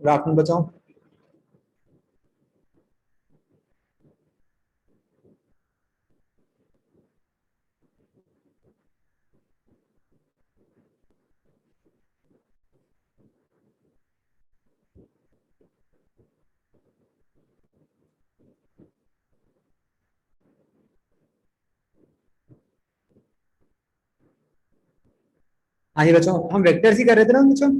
Graph में बचाओ। हाँ ये बच्चों, हम वेक्टर्स ही कर रहे थे ना बच्चों।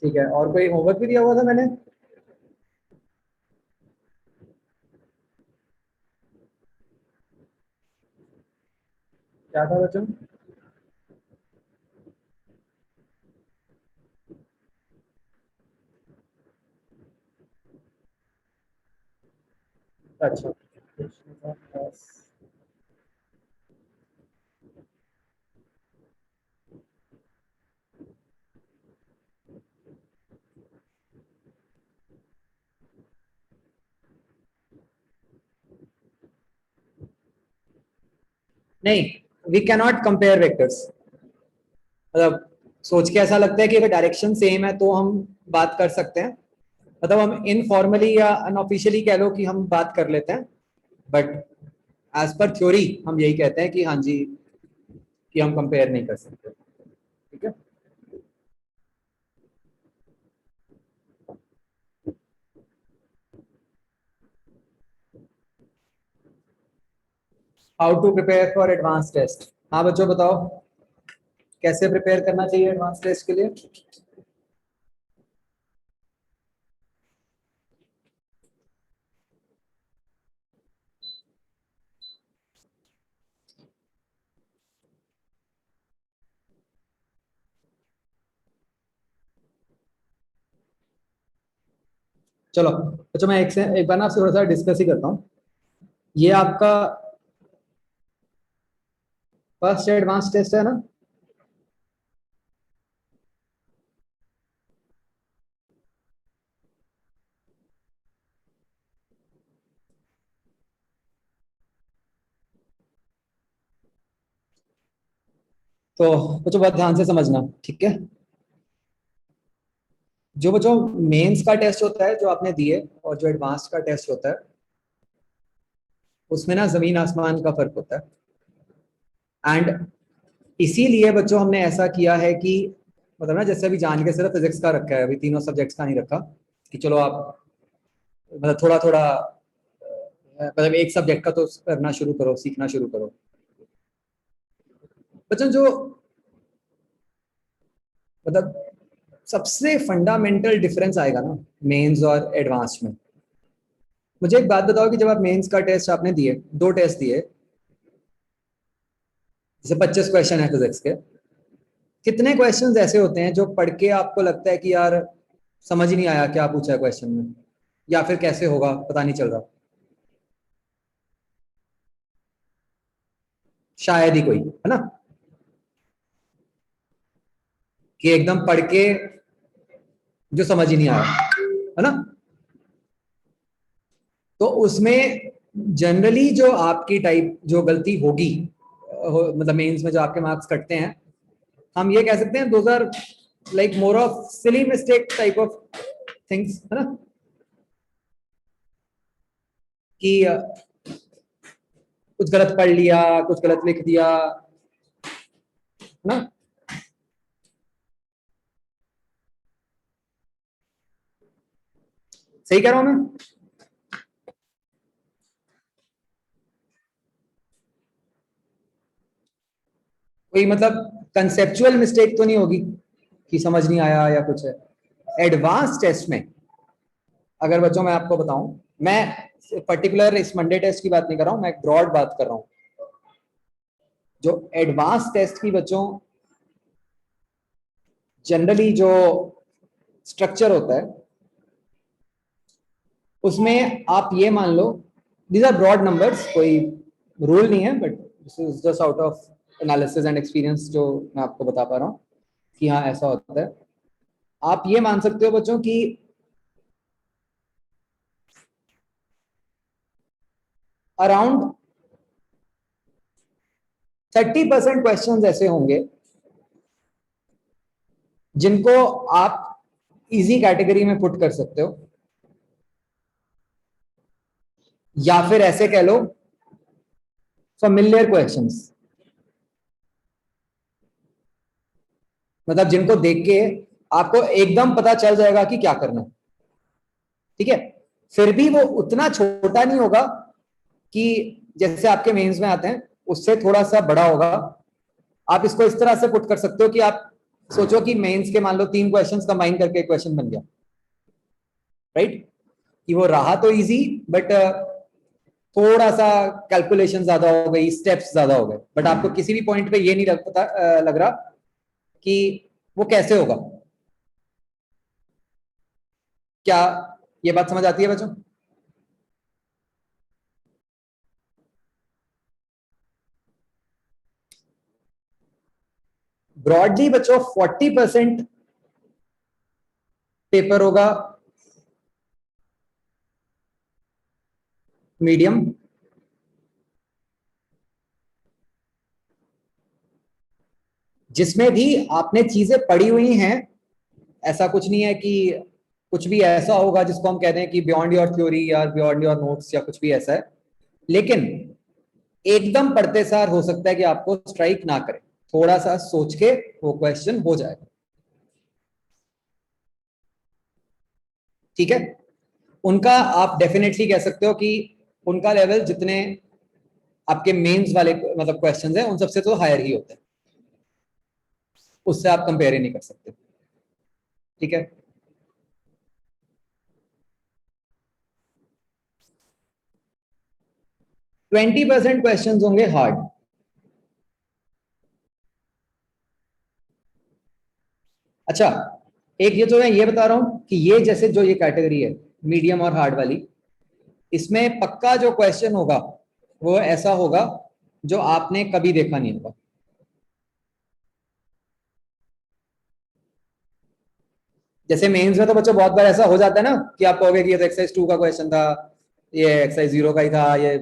ठीक है, और कोई होमवर्क भी दिया हुआ था मैंने? क्या था बच्चों? अच्छा, नहीं, we can not compare vectors. मतलब सोच के ऐसा लगता है कि अगर डायरेक्शन सेम है तो हम बात कर सकते हैं। मतलब हम इनफॉर्मली या अनऑफिशियली कह लो कि हम बात कर लेते हैं, बट एज पर थ्योरी हम यही कहते हैं कि हाँ जी, कि हम कंपेयर नहीं कर सकते। ठीक है। How to prepare for advance test. हाँ बच्चों बताओ, कैसे प्रिपेयर करना चाहिए एडवांस टेस्ट के लिए? चलो अच्छा, मैं एक बार ना आपसे थोड़ा सा डिस्कस ही करता हूँ। ये आपका फर्स्ट एडवांस टेस्ट है ना? तो बच्चों बहुत ध्यान से समझना, ठीक है। जो बच्चों मेंस का टेस्ट होता है जो आपने दिए, और जो एडवांस का टेस्ट होता है, उसमें ना जमीन आसमान का फर्क होता है। एंड इसीलिए बच्चों हमने ऐसा किया है कि मतलब ना, जैसे अभी जान के सिर्फ फिजिक्स का रखा है, अभी तीनों सब्जेक्ट्स का नहीं रखा कि चलो आप मतलब थोड़ा थोड़ा मतलब एक सब्जेक्ट का तो करना शुरू करो, सीखना शुरू करो। बच्चों जो मतलब सबसे फंडामेंटल डिफरेंस आएगा ना मेंस और एडवांस में। मुझे एक बात बताओ कि जब आप मेंस का टेस्ट आपने दिए, दो टेस्ट दिए, जैसे 25 क्वेश्चन है फिजिक्स के, कितने क्वेश्चंस ऐसे होते हैं जो पढ़ के आपको लगता है कि यार समझ ही नहीं आया क्या पूछा है क्वेश्चन में, या फिर कैसे होगा पता नहीं चल रहा? शायद ही कोई, है ना, कि एकदम पढ़ के जो समझ ही नहीं आया, है ना। तो उसमें जनरली जो आपकी टाइप जो गलती होगी, मतलब मेंस में जो आपके मार्क्स कटते हैं, हम ये कह सकते हैं those are like more of silly mistake type of things, है ना, कि कुछ गलत पढ़ लिया, कुछ गलत लिख दिया, है ना। सही कह रहा हूं मैं? कोई मतलब कंसेप्चुअल मिस्टेक तो नहीं होगी कि समझ नहीं आया या कुछ है? एडवांस टेस्ट में अगर बच्चों मैं आपको बताऊं, मैं पर्टिकुलर इस मंडे टेस्ट की बात नहीं कर रहा हूं, मैं ब्रॉड बात कर रहा हूं। जो एडवांस टेस्ट की बच्चों जनरली जो स्ट्रक्चर होता है, उसमें आप ये मान लो, दीज आर ब्रॉड नंबर्स, कोई रूल नहीं है, but this is just out of analysis and experience जो मैं आपको बता पा रहा हूँ कि हाँ ऐसा होता है। आप ये मान सकते हो बच्चों कि अराउंड 30% क्वेश्चंस ऐसे होंगे जिनको आप इजी कैटेगरी में पुट कर सकते हो, या फिर ऐसे कह लो फेमिलियर क्वेश्चंस, मतलब जिनको देख के आपको एकदम पता चल जाएगा कि क्या करना है, ठीक है। फिर भी वो उतना छोटा नहीं होगा कि जैसे आपके मेंस में आते हैं उससे थोड़ा सा बड़ा होगा। आप इसको इस तरह से पुट कर सकते हो कि आप सोचो कि मेंस के मान लो 3 क्वेश्चंस कंबाइन करके क्वेश्चन बन गया, राइट। कि वो रहा तो इजी, बट थोड़ा सा कैलकुलेशन ज्यादा हो गई, स्टेप्स ज्यादा हो गए, बट आपको किसी भी पॉइंट पे ये नहीं लग रहा कि वो कैसे होगा। क्या ये बात समझ आती है बच्चों? ब्रॉडली बच्चों 40% पेपर होगा मीडियम, जिसमें भी आपने चीजें पढ़ी हुई हैं। ऐसा कुछ नहीं है कि कुछ भी ऐसा होगा जिसको हम कहते हैं कि बियॉन्ड योर थ्योरी या बियॉन्ड योर नोट्स या कुछ भी ऐसा है, लेकिन एकदम पढ़ते सार हो सकता है कि आपको स्ट्राइक ना करे, थोड़ा सा सोच के वो क्वेश्चन हो जाएगा, ठीक है। उनका आप डेफिनेटली कह सकते हो कि उनका लेवल जितने आपके मेंस वाले मतलब क्वेश्चंस हैं उन सबसे तो हायर ही होता है, उससे आप कंपेयर ही नहीं कर सकते, ठीक है। 20% क्वेश्चंस होंगे हार्ड। अच्छा, एक ये जो मैं ये बता रहा हूं कि ये जैसे जो ये कैटेगरी है मीडियम और हार्ड वाली, इसमें पक्का जो क्वेश्चन होगा वो ऐसा होगा जो आपने कभी देखा नहीं होगा। जैसे मेंस में तो बच्चों बहुत बार ऐसा हो जाता है ना कि आप कहोगे कि ये तो एक्सरसाइज 2 का क्वेश्चन था, ये एक्सरसाइज 0 का ही था, ये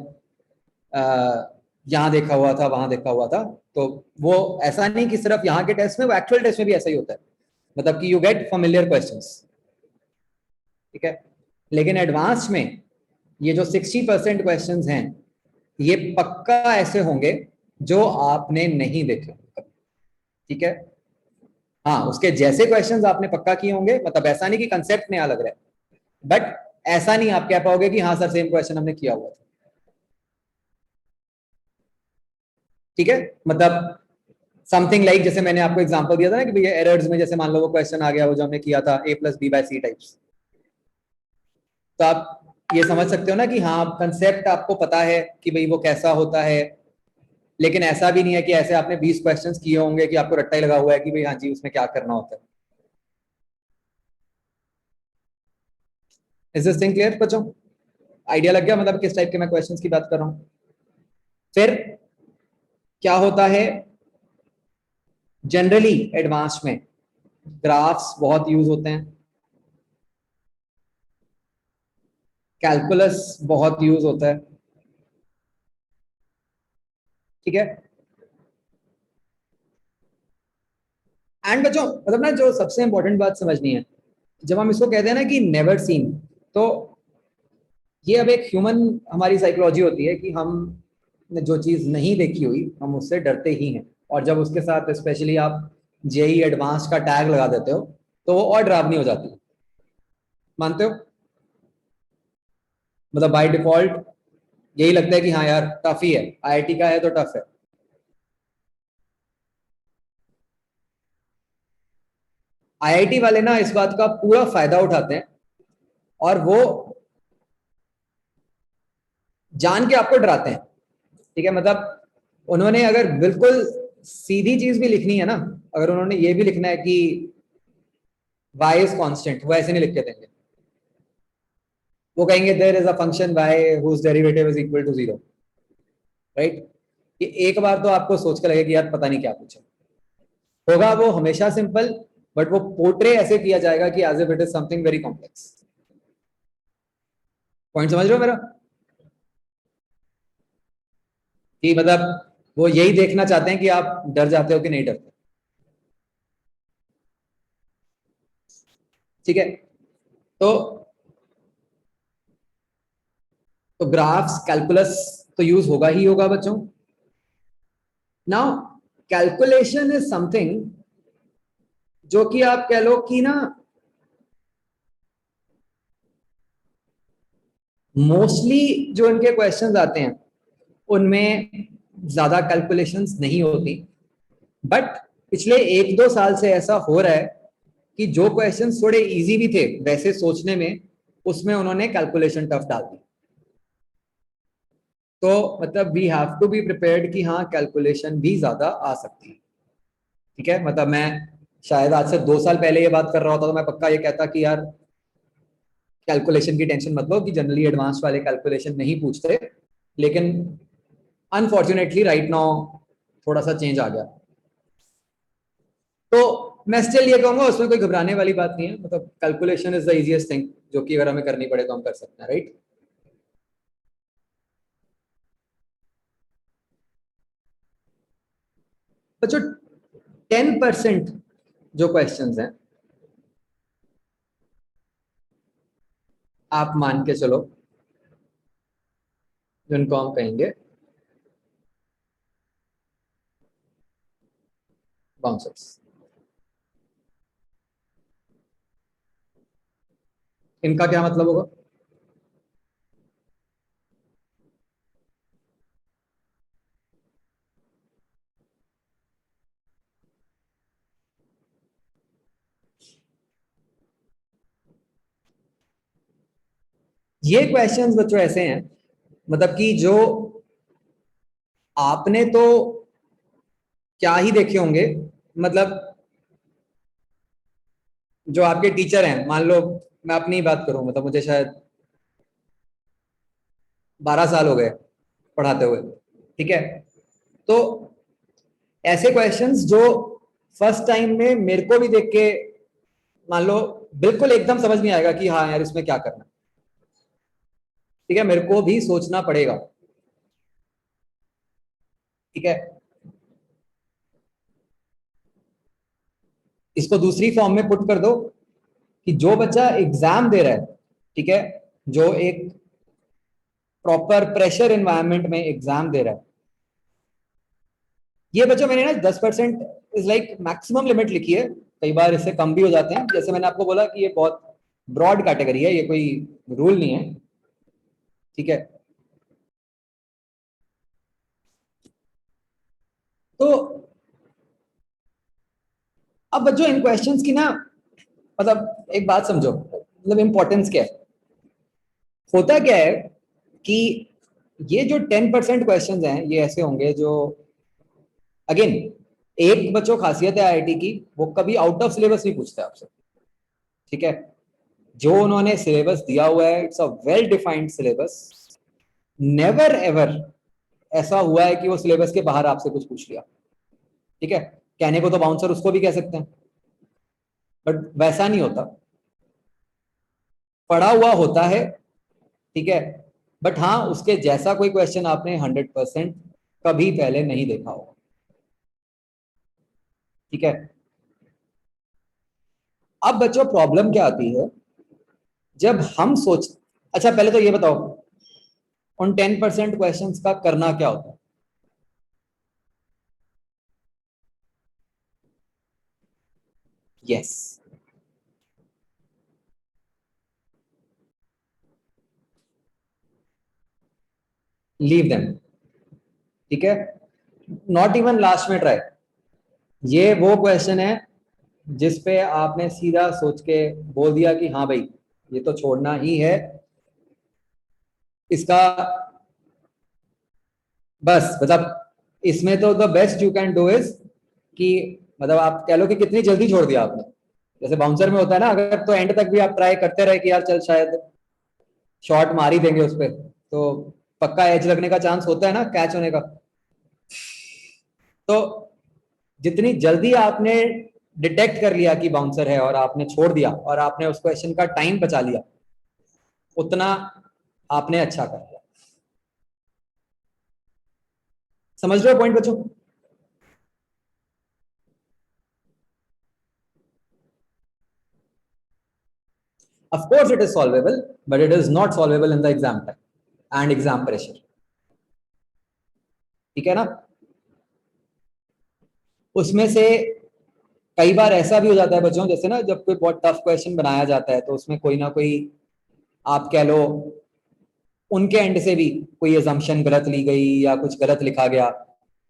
यहाँ देखा हुआ था, वहां देखा हुआ था। तो वो ऐसा नहीं कि सिर्फ यहाँ के टेस्ट में, वो एक्चुअल टेस्ट में भी ऐसा ही होता है, मतलब कि यू गेट फेमिलियर क्वेश्चंस, ठीक है। लेकिन एडवांस में ये जो 60% क्वेश्चंस हैं ये पक्का ऐसे होंगे जो आपने नहीं देखे होंगे, ठीक है। हाँ, उसके जैसे क्वेश्चंस आपने पक्का किए होंगे, मतलब ऐसा नहीं कि कंसेप्ट नया लग रहा है, बट ऐसा नहीं आप कह पाओगे कि हाँ सर सेम क्वेश्चन हमने किया हुआ था, ठीक है। मतलब समथिंग लाइक जैसे मैंने आपको एग्जांपल दिया था ना कि भैया एरर्स में जैसे मान लो वो क्वेश्चन आ गया वो जो हमने किया था a+b/c टाइप्स, तो आप ये समझ सकते हो ना कि हाँ कंसेप्ट आपको पता है कि भाई वो कैसा होता है, लेकिन ऐसा भी नहीं है कि ऐसे आपने 20 क्वेश्चंस किए होंगे कि आपको रट्टा ही लगा हुआ है कि भाई हाँ जी उसमें क्या करना होता है। इज दिस थिंग क्लियर बच्चों? आइडिया लग गया मतलब किस टाइप के मैं क्वेश्चंस की बात कर रहा हूँ। फिर क्या होता है जनरली एडवांस में, ग्राफ्स बहुत यूज होते हैं, कैलकुलस बहुत यूज होता है, ठीक है। एंड बच्चों मतलब ना जो सबसे इंपॉर्टेंट बात समझनी है, जब हम इसको कहते हैं ना कि नेवर सीन, तो ये अब एक ह्यूमन हमारी साइकोलॉजी होती है कि हम ने जो चीज नहीं देखी हुई हम उससे डरते ही हैं, और जब उसके साथ स्पेशली आप जेई एडवांस का टैग लगा देते हो तो वो और डरावनी हो जाती है, मानते हो? मतलब बाय डिफॉल्ट यही लगता है कि हाँ यार टफ ही है, आईआईटी का है तो टफ है। आईआईटी वाले ना इस बात का पूरा फायदा उठाते हैं और वो जान के आपको डराते हैं, ठीक है। मतलब उन्होंने अगर बिल्कुल सीधी चीज भी लिखनी है ना, अगर उन्होंने ये भी लिखना है कि y इज कांस्टेंट, वो ऐसे नहीं लिख के देंगे। वो कहेंगे there is a function y whose derivative is equal to 0, right. कि एक बार तो आपको सोच कर लगेगा कि यार पता नहीं क्या पूछे, होगा वो हमेशा सिंपल, बट वो पोर्ट्रे ऐसे किया जाएगा कि as if it is something very complex. Point समझ रहे हो मेरा? कि मतलब वो यही देखना चाहते हैं कि आप डर जाते हो कि नहीं डरते। ठीक है, तो ग्राफ्स कैलकुलस तो यूज होगा ही होगा बच्चों। नाउ कैलकुलेशन इज समथिंग जो कि आप कह लो कि ना मोस्टली जो इनके क्वेश्चंस आते हैं उनमें ज्यादा कैलकुलेशंस नहीं होती, बट पिछले 1-2 साल से ऐसा हो रहा है कि जो क्वेश्चंस थोड़े इजी भी थे वैसे सोचने में, उसमें उन्होंने कैलकुलेशन टफ डाल दी। तो मतलब we have to be prepared कि हाँ कैलकुलेशन भी ज्यादा आ सकती है। ठीक है, मतलब मैं शायद आज से 2 साल पहले ये बात कर रहा होता तो मैं पक्का ये कहता कि यार कैलकुलेशन की टेंशन मत लो, कि जनरली एडवांस वाले कैलकुलेशन नहीं पूछते, लेकिन अनफॉर्चुनेटली राइट नाउ थोड़ा सा चेंज आ गया। तो मैं स्टिल ये कहूंगा उसमें कोई घबराने वाली बात नहीं है, मतलब calculation is the easiest thing जो कि अगर हमें करनी पड़े तो हम कर सकते हैं, राइट। बच्चों 10% जो क्वेश्चंस हैं आप मान के चलो, जिनको हम कहेंगे बाउंसर्स, इनका क्या मतलब होगा? ये क्वेश्चंस बच्चों ऐसे हैं, मतलब कि जो आपने तो क्या ही देखे होंगे, मतलब जो आपके टीचर हैं, मान लो मैं अपनी ही बात करूं, मतलब मुझे शायद 12 साल हो गए पढ़ाते हुए। ठीक है, तो ऐसे क्वेश्चंस जो फर्स्ट टाइम में मेरे को भी देख के मान लो बिल्कुल एकदम समझ नहीं आएगा कि हाँ यार इसमें क्या करना है। ठीक है, मेरे को भी सोचना पड़ेगा। ठीक है, इसको दूसरी फॉर्म में पुट कर दो कि जो बच्चा एग्जाम दे रहा है, ठीक है, जो एक प्रॉपर प्रेशर एनवायरनमेंट में एग्जाम दे रहा है, ये बच्चों मैंने ना 10% इज लाइक मैक्सिमम लिमिट लिखी है, कई बार इससे कम भी हो जाते हैं, जैसे मैंने आपको बोला कि ये बहुत ब्रॉड कैटेगरी है, ये कोई रूल नहीं है। ठीक है, तो अब बच्चों इन क्वेश्चंस की ना, मतलब एक बात समझो, मतलब इंपॉर्टेंस क्या है, होता क्या है कि ये जो 10% क्वेश्चंस हैं ये ऐसे होंगे जो, अगेन एक बच्चों खासियत है आईआईटी की, वो कभी आउट ऑफ सिलेबस नहीं पूछते आपसे। ठीक है, जो उन्होंने सिलेबस दिया हुआ है it's a well defined syllabus, never ever ऐसा हुआ है कि वो सिलेबस के बाहर आपसे कुछ पूछ लिया। ठीक है, कहने को तो बाउंसर उसको भी कह सकते हैं, बट वैसा नहीं होता, पढ़ा हुआ होता है। ठीक है, बट हाँ उसके जैसा कोई क्वेश्चन आपने 100% कभी पहले नहीं देखा होगा। ठीक है, अब बच्चों प्रॉब्लम क्या आती है जब हम सोच, अच्छा पहले तो ये बताओ उन 10% क्वेश्चन का करना क्या होता है? Yes, leave them. ठीक है, नॉट इवन लास्ट में ट्राई, ये वो क्वेश्चन है जिस पे आपने सीधा सोच के बोल दिया कि हाँ भाई ये तो छोड़ना ही है, इसका बस मतलब इसमें तो the best you can do is कि मतलब आप कह लो कि कितनी जल्दी छोड़ दिया आपने, जैसे बाउंसर में होता है ना, अगर तो एंड तक भी आप ट्राई करते रहे कि यार चल शायद शॉट मार ही देंगे उस पर, तो पक्का एज लगने का चांस होता है ना, कैच होने का। तो जितनी जल्दी आपने डिटेक्ट कर लिया कि बाउंसर है और आपने छोड़ दिया और आपने उस क्वेश्चन का टाइम बचा लिया, उतना आपने अच्छा कर लिया। समझ रहे हो पॉइंट बच्चों? Of course it is solvable, but it is not solvable in the exam time and exam pressure. ठीक है ना? उसमें से कई बार ऐसा भी हो जाता है बच्चों, जैसे ना जब कोई बहुत टफ क्वेश्चन बनाया जाता है तो उसमें कोई ना कोई, आप कह लो उनके एंड से भी कोई अजम्पशन गलत ली गई या कुछ गलत लिखा गया।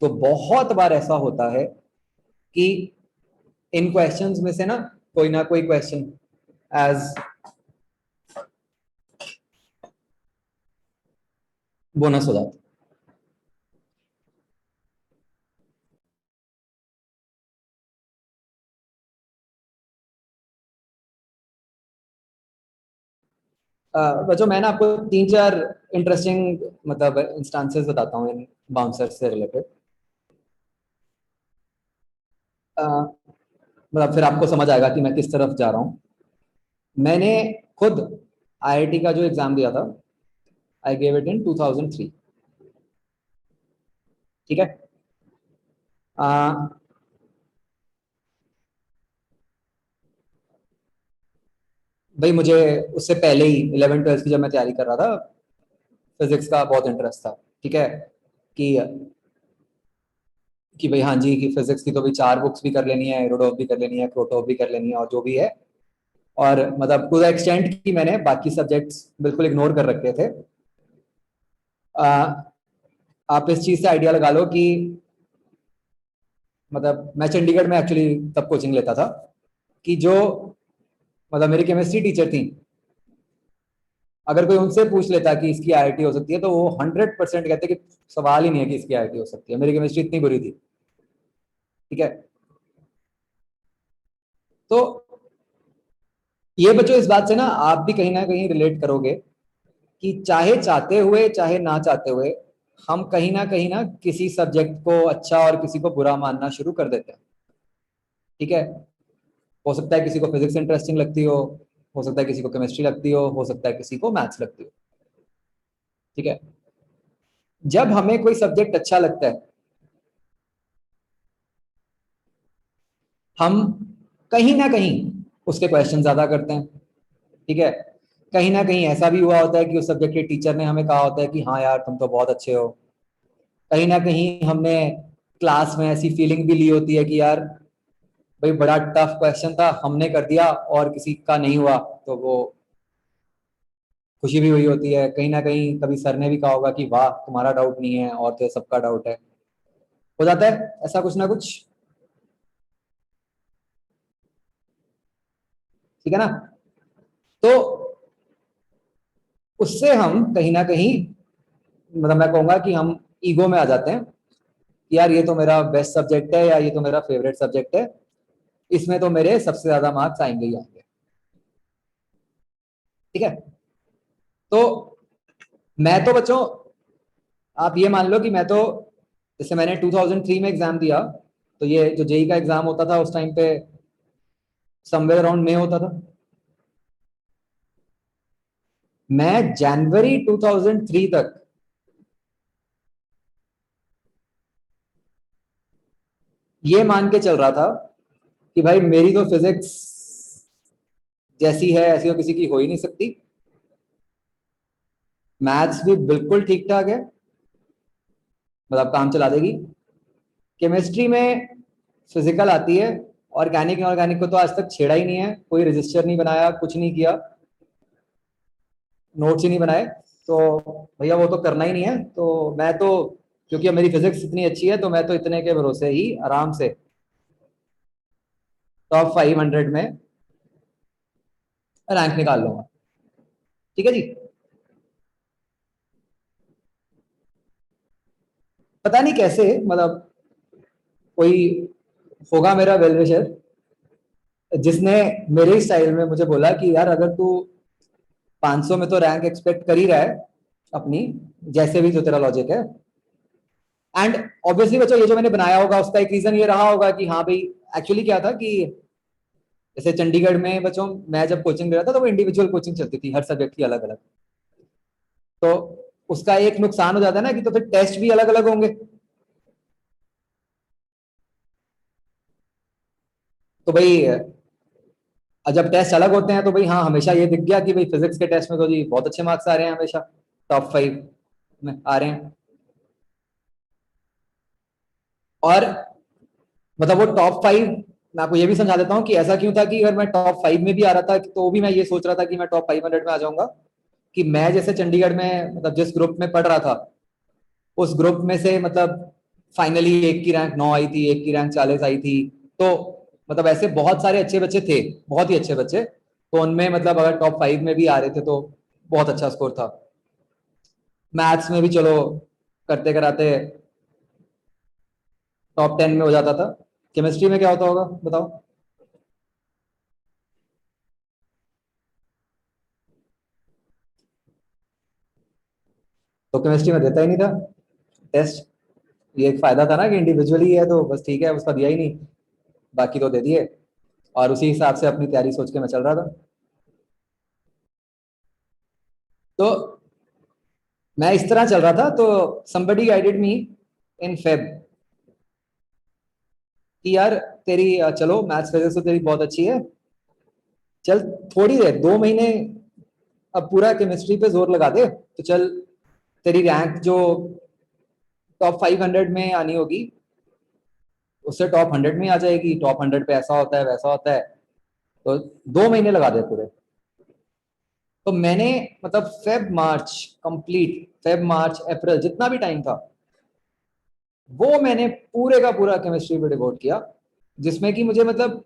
तो बहुत बार ऐसा होता है कि इन क्वेश्चंस में से ना कोई क्वेश्चन एज बोनस हो जाता है। बच्चों मैं ना आपको 3-4 इंटरेस्टिंग मतलब इंस्टांसेस बताता हूँ इन बाउंसर से रिलेटेड। मतलब फिर आपको समझ आएगा कि मैं किस तरफ जा रहा हूँ। मैंने खुद आईआईटी का जो एग्जाम दिया था, आई गेव इट इन 2003। ठीक है। भाई मुझे उससे पहले ही 11th-12th की जब मैं तैयारी कर रहा था, फिजिक्स का बहुत इंटरेस्ट था। ठीक है कि भाई हाँ जी, कि फिजिक्स की तो भी 4 बुक्स भी कर लेनी है, एरोडॉफ भी कर लेनी है, क्रोटॉफ भी कर लेनी है, और जो भी है। और मतलब टू द एक्सटेंट कि मैंने बाकी सब्जेक्ट्स बिल्कुल इग्नोर कर रखे थे। आप इस चीज से आइडिया लगा लो कि मतलब मैं चंडीगढ़ में एक्चुअली तब कोचिंग लेता था, कि जो मतलब मेरी केमिस्ट्री टीचर थी, अगर कोई उनसे पूछ लेता कि इसकी आईआईटी हो सकती है, तो वो 100% कहते कि सवाल ही नहीं है कि इसकी आईआईटी हो सकती है। मेरी केमिस्ट्री इतनी बुरी थी। ठीक है। तो ये बच्चों इस बात से आप भी कहीं ना कहीं रिलेट करोगे कि चाहे चाहते हुए चाहे ना चाहते हुए, हम कहीं ना किसी सब्जेक्ट को अच्छा और किसी को बुरा मानना शुरू कर देते हैं। ठीक है। हो सकता है किसी को फिजिक्स इंटरेस्टिंग लगती हो सकता है किसी को केमिस्ट्री लगती हो सकता है किसी को मैथ्स लगती हो। ठीक है। जब हमें कोई सब्जेक्ट अच्छा लगता है, हम कहीं ना कहीं उसके क्वेश्चन ज्यादा करते हैं। ठीक है। कहीं ना कहीं ऐसा भी हुआ होता है कि उस सब्जेक्ट के टीचर ने हमें कहा होता है कि हाँ यार तुम तो बहुत अच्छे हो। कहीं ना कहीं हमने क्लास में ऐसी फीलिंग भी ली होती है कि यार भाई बड़ा टफ क्वेश्चन था, हमने कर दिया और किसी का नहीं हुआ, तो वो खुशी भी हुई होती है। कहीं ना कहीं कभी सर ने भी कहा होगा कि वाह तुम्हारा डाउट नहीं है और तो सबका डाउट है। हो जाता है ऐसा कुछ ना कुछ। ठीक है ना? तो उससे हम कहीं ना कहीं मतलब मैं कहूंगा कि हम ईगो में आ जाते हैं कि यार ये तो मेरा बेस्ट सब्जेक्ट है या ये तो मेरा फेवरेट सब्जेक्ट है, इसमें तो मेरे सबसे ज्यादा मार्क्स आएंगे ही आएंगे। ठीक है। तो मैं तो बच्चों, आप ये मान लो कि मैं तो, जैसे मैंने 2003 में एग्जाम दिया, तो ये जो जेई का एग्जाम होता था उस टाइम पे समवेयर अराउंड में होता था। मैं जनवरी 2003 तक ये मान के चल रहा था कि भाई मेरी तो फिजिक्स जैसी है ऐसी तो किसी की हो ही नहीं सकती। मैथ्स भी बिल्कुल ठीक ठाक है, मतलब काम चला देगी। केमिस्ट्री में फिजिकल आती है, ऑर्गेनिक इनऑर्गेनिक को तो आज तक छेड़ा ही नहीं है, कोई रजिस्टर नहीं बनाया, कुछ नहीं किया, नोट्स ही नहीं बनाए। तो भैया वो तो करना ही नहीं है। तो मैं तो, क्योंकि अब मेरी फिजिक्स इतनी अच्छी है, तो मैं तो इतने के भरोसे ही आराम से टॉप 500 में रैंक निकाल लूंगा। ठीक है जी। पता नहीं कैसे, मतलब कोई होगा मेरा वेल विशर जिसने मेरे स्टाइल में मुझे बोला कि यार अगर तू 500 में तो रैंक एक्सपेक्ट कर ही रहा है अपनी, जैसे भी जो तेरा लॉजिक है, एंड ऑब्वियसली बच्चों ये जो मैंने बनाया होगा उसका एक रीजन ये रहा होगा कि हाँ भाई एक्चुअली क्या था कि जैसे चंडीगढ़ में बच्चों मैं जब कोचिंग ले रहा था तो वो इंडिविजुअल कोचिंग चलती थी हर सब्जेक्ट की अलग अलग। तो उसका एक नुकसान हो जाता है ना कि तो फिर टेस्ट भी अलग अलग होंगे। तो भाई जब टेस्ट अलग होते हैं तो भाई हाँ हमेशा ये दिख गया कि भाई फिजिक्स के टेस्ट में तो जी बहुत अच्छे मार्क्स आ रहे हैं, हमेशा टॉप 5 में आ रहे हैं। और मतलब वो टॉप 5, मैं आपको ये भी समझा देता हूँ कि ऐसा क्यों था कि अगर मैं टॉप 5 में भी आ रहा था तो भी मैं ये सोच रहा था कि मैं टॉप 500 में आ जाऊंगा, कि मैं जैसे चंडीगढ़ में मतलब जिस ग्रुप में पढ़ रहा था उस ग्रुप में से मतलब फाइनली एक की रैंक 9 आई थी, एक की रैंक 40 आई थी। तो मतलब ऐसे बहुत सारे अच्छे बच्चे थे, बहुत ही अच्छे बच्चे, तो उनमें मतलब अगर टॉप 5 में भी आ रहे थे तो बहुत अच्छा स्कोर था। मैथ्स में भी चलो करते कराते टॉप 10 में हो जाता था। केमिस्ट्री में क्या होता होगा बताओ? तो केमिस्ट्री में देता ही नहीं था टेस्ट। ये एक फायदा था ना कि इंडिविजुअली है तो बस ठीक है, उसका दिया ही नहीं, बाकी तो दे दिए। और उसी हिसाब से अपनी तैयारी सोच के मैं चल रहा था। तो मैं इस तरह चल रहा था तो somebody guided me in Feb कि यार तेरी चलो मैथ्स फिजिक्स तो तेरी बहुत अच्छी है, चल थोड़ी देर 2 महीने अब पूरा केमिस्ट्री पे जोर लगा दे तो चल तेरी रैंक जो टॉप 500 में आनी होगी उससे टॉप 100 में आ जाएगी। टॉप 100 पे ऐसा होता है वैसा होता है, तो 2 महीने लगा दे पूरे। तो मैंने मतलब Feb March complete, Feb March April जितना भी टाइम था वो मैंने पूरे का पूरा केमिस्ट्री पे डिवोट किया, जिसमें कि मुझे मतलब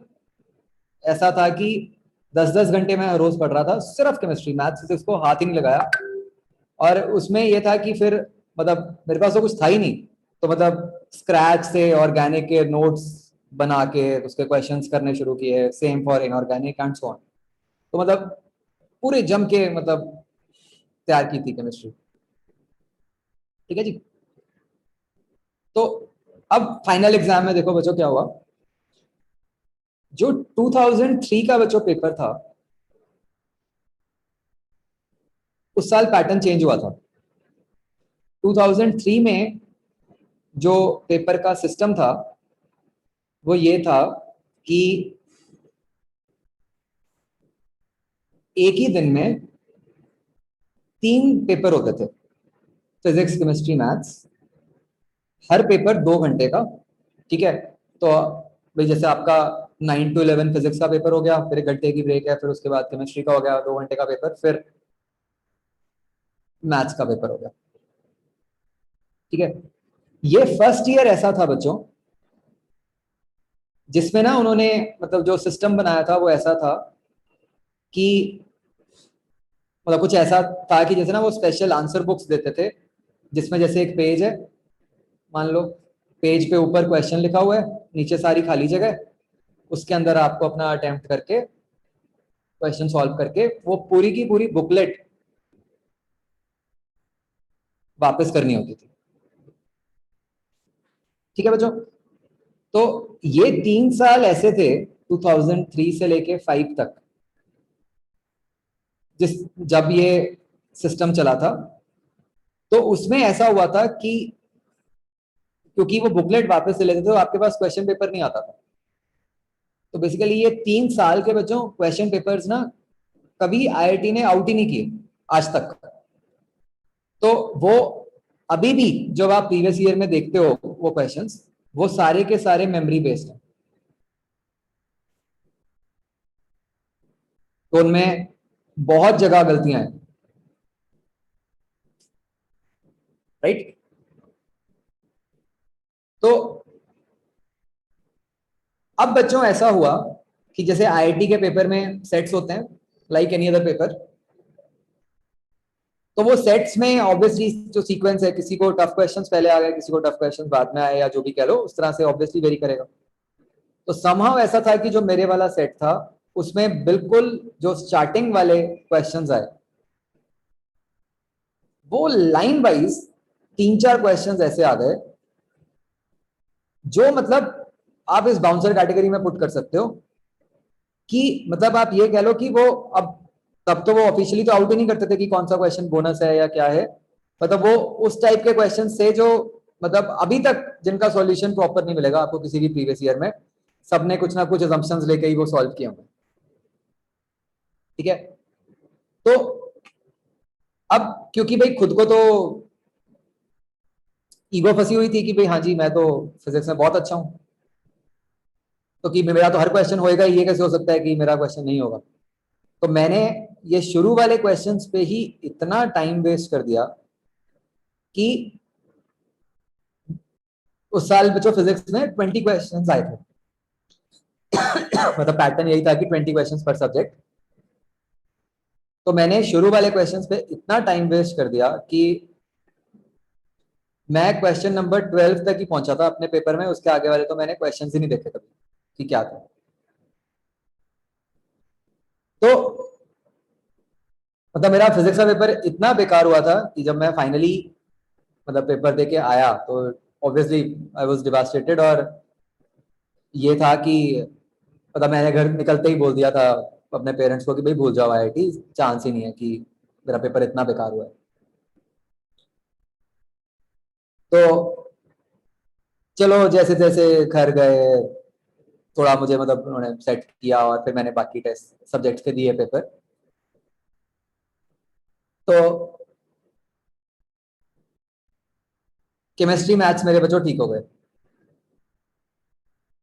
ऐसा था कि 10-10 घंटे मैं रोज पढ़ रहा था सिर्फ केमिस्ट्री, मैथ्स फिजिक्स को हाथ ही नहीं लगाया। और उसमें यह था कि फिर मतलब मेरे पास तो कुछ था ही नहीं, तो मतलब स्क्रैच से ऑर्गेनिक के नोट्स बना के उसके क्वेश्चंस करने शुरू किए, same for inorganic and so on. तो मतलब पूरे जम के मतलब तैयार की थी केमिस्ट्री। ठीक है जी। तो अब फाइनल एग्जाम में देखो बच्चों क्या हुआ। जो 2003 का बच्चों पेपर था उस साल पैटर्न चेंज हुआ था। 2003 में जो पेपर का सिस्टम था वो ये था कि एक ही दिन में 3 पेपर होते थे, फिजिक्स केमिस्ट्री मैथ्स, हर पेपर 2 घंटे का। ठीक है। तो भाई जैसे आपका 9 to 11 फिजिक्स का पेपर हो गया, फिर 1 घंटे की ब्रेक है, फिर उसके बाद केमिस्ट्री का हो गया 2 घंटे का पेपर, फिर मैथ्स का पेपर हो गया। ठीक है। ये फर्स्ट ईयर ऐसा था बच्चों जिसमें ना उन्होंने मतलब जो सिस्टम बनाया था वो ऐसा था कि मतलब कुछ ऐसा था कि जैसे ना वो स्पेशल आंसर बुक्स देते थे, जिसमें जैसे एक पेज है, मान लो पेज पे ऊपर क्वेश्चन लिखा हुआ है, नीचे सारी खाली जगह, उसके अंदर आपको अपना अटेम्प्ट करके क्वेश्चन सॉल्व करके वो पूरी की पूरी बुकलेट वापस करनी होती थी। ठीक है बच्चों। तो ये 3 साल ऐसे थे 2003 से लेके 5 तक, जिस जब ये सिस्टम चला था, तो उसमें ऐसा हुआ था कि क्योंकि वो बुकलेट वापस से लेते थे तो आपके पास क्वेश्चन पेपर नहीं आता था। तो बेसिकली ये 3 साल के बच्चों क्वेश्चन पेपर्स ना कभी आईआईटी ने आउट ही नहीं किए आज तक। तो वो अभी भी जब आप प्रीवियस ईयर में देखते हो वो क्वेश्चंस, वो सारे के सारे मेमोरी बेस्ड हैं। तो उनमें बहुत जगह गलतियां हैं। राइट। तो अब बच्चों ऐसा हुआ कि जैसे आईआईटी के पेपर में सेट्स होते हैं लाइक एनी अदर पेपर, तो वो सेट्स में ऑब्वियसली जो सीक्वेंस है, किसी को टफ क्वेश्चंस पहले आ गए, किसी को टफ क्वेश्चंस बाद में आए, या जो भी कह लो उस तरह से ऑब्वियसली वेरी करेगा। तो समहाउ ऐसा था कि जो मेरे वाला सेट था उसमें बिल्कुल जो स्टार्टिंग वाले क्वेश्चंस आए वो लाइन वाइज 3-4 क्वेश्चंस ऐसे आ गए जो मतलब आप इस बाउंसर कैटेगरी में पुट कर सकते हो कि मतलब आप ये कह लो कि वो अब, तब तो वो ऑफिशियली तो आउट ही नहीं करते थे कि कौन सा क्वेश्चन बोनस है या क्या है, मतलब वो उस टाइप के क्वेश्चन से जो मतलब अभी तक जिनका सॉल्यूशन प्रॉपर नहीं मिलेगा आपको किसी भी प्रीवियस ईयर में, सबने कुछ ना कुछ assumptions लेके ही वो सॉल्व किए होंगे, ठीक है। तो अब क्योंकि भाई खुद को तो ईगो फंसी हुई थी कि भाई हाँ जी मैं तो फिजिक्स में बहुत अच्छा हूँ, तो कि मेरा तो हर क्वेश्चन होएगा, ये कैसे हो सकता है कि मेरा क्वेश्चन नहीं होगा। तो मैंने ये शुरू वाले क्वेश्चंस पे ही इतना टाइम वेस्ट कर दिया कि उस साल बच्चों फिजिक्स में 20 क्वेश्चंस आए थे। मतलब पैटर्न यही था कि 20 क्वेश्चंस पर सब्जेक्ट। तो मैंने शुरू वाले क्वेश्चंस पे इतना टाइम वेस्ट कर दिया कि मैं क्वेश्चन नंबर 12 तक ही पहुंचा था अपने पेपर में, उसके आगे वाले तो मैंने क्वेश्चन ही नहीं देखे कभी कि क्या था। तो मतलब मेरा फिजिक्स का पेपर इतना बेकार हुआ था कि जब मैं फाइनली मतलब पेपर दे के आया तो ऑब्वियसली आई वाज डिवास्टेटेड। और ये था कि मतलब मैंने घर निकलते ही बोल दिया था अपने पेरेंट्स को कि भाई भूल जाओ आईआईटी, चांस ही नहीं है कि मेरा पेपर इतना बेकार हुआ है। तो चलो जैसे जैसे घर गए, थोड़ा मुझे मतलब उन्होंने सेट किया और फिर मैंने बाकी टेस्ट सब्जेक्ट्स के दिए पेपर। तो केमिस्ट्री मैथ्स मेरे बच्चों ठीक हो गए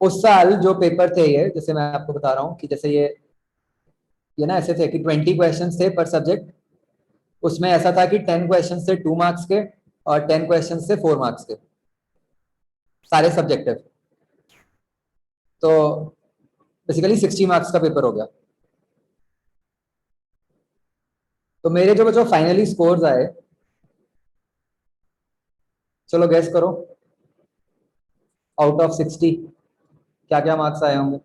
उस साल। जो पेपर थे ये, जैसे मैं आपको बता रहा हूँ कि जैसे ये ना ऐसे थे कि 20 क्वेश्चन थे पर सब्जेक्ट। उसमें ऐसा था कि 10 क्वेश्चन थे 2 मार्क्स के और 10 क्वेश्चन थे 4 मार्क्स के, सारे सब्जेक्टिव। तो बेसिकली 60 मार्क्स का पेपर हो गया। तो मेरे जो बच्चों फाइनली स्कोर्स आए, चलो गैस करो, आउट ऑफ 60 क्या क्या मार्क्स आए होंगे।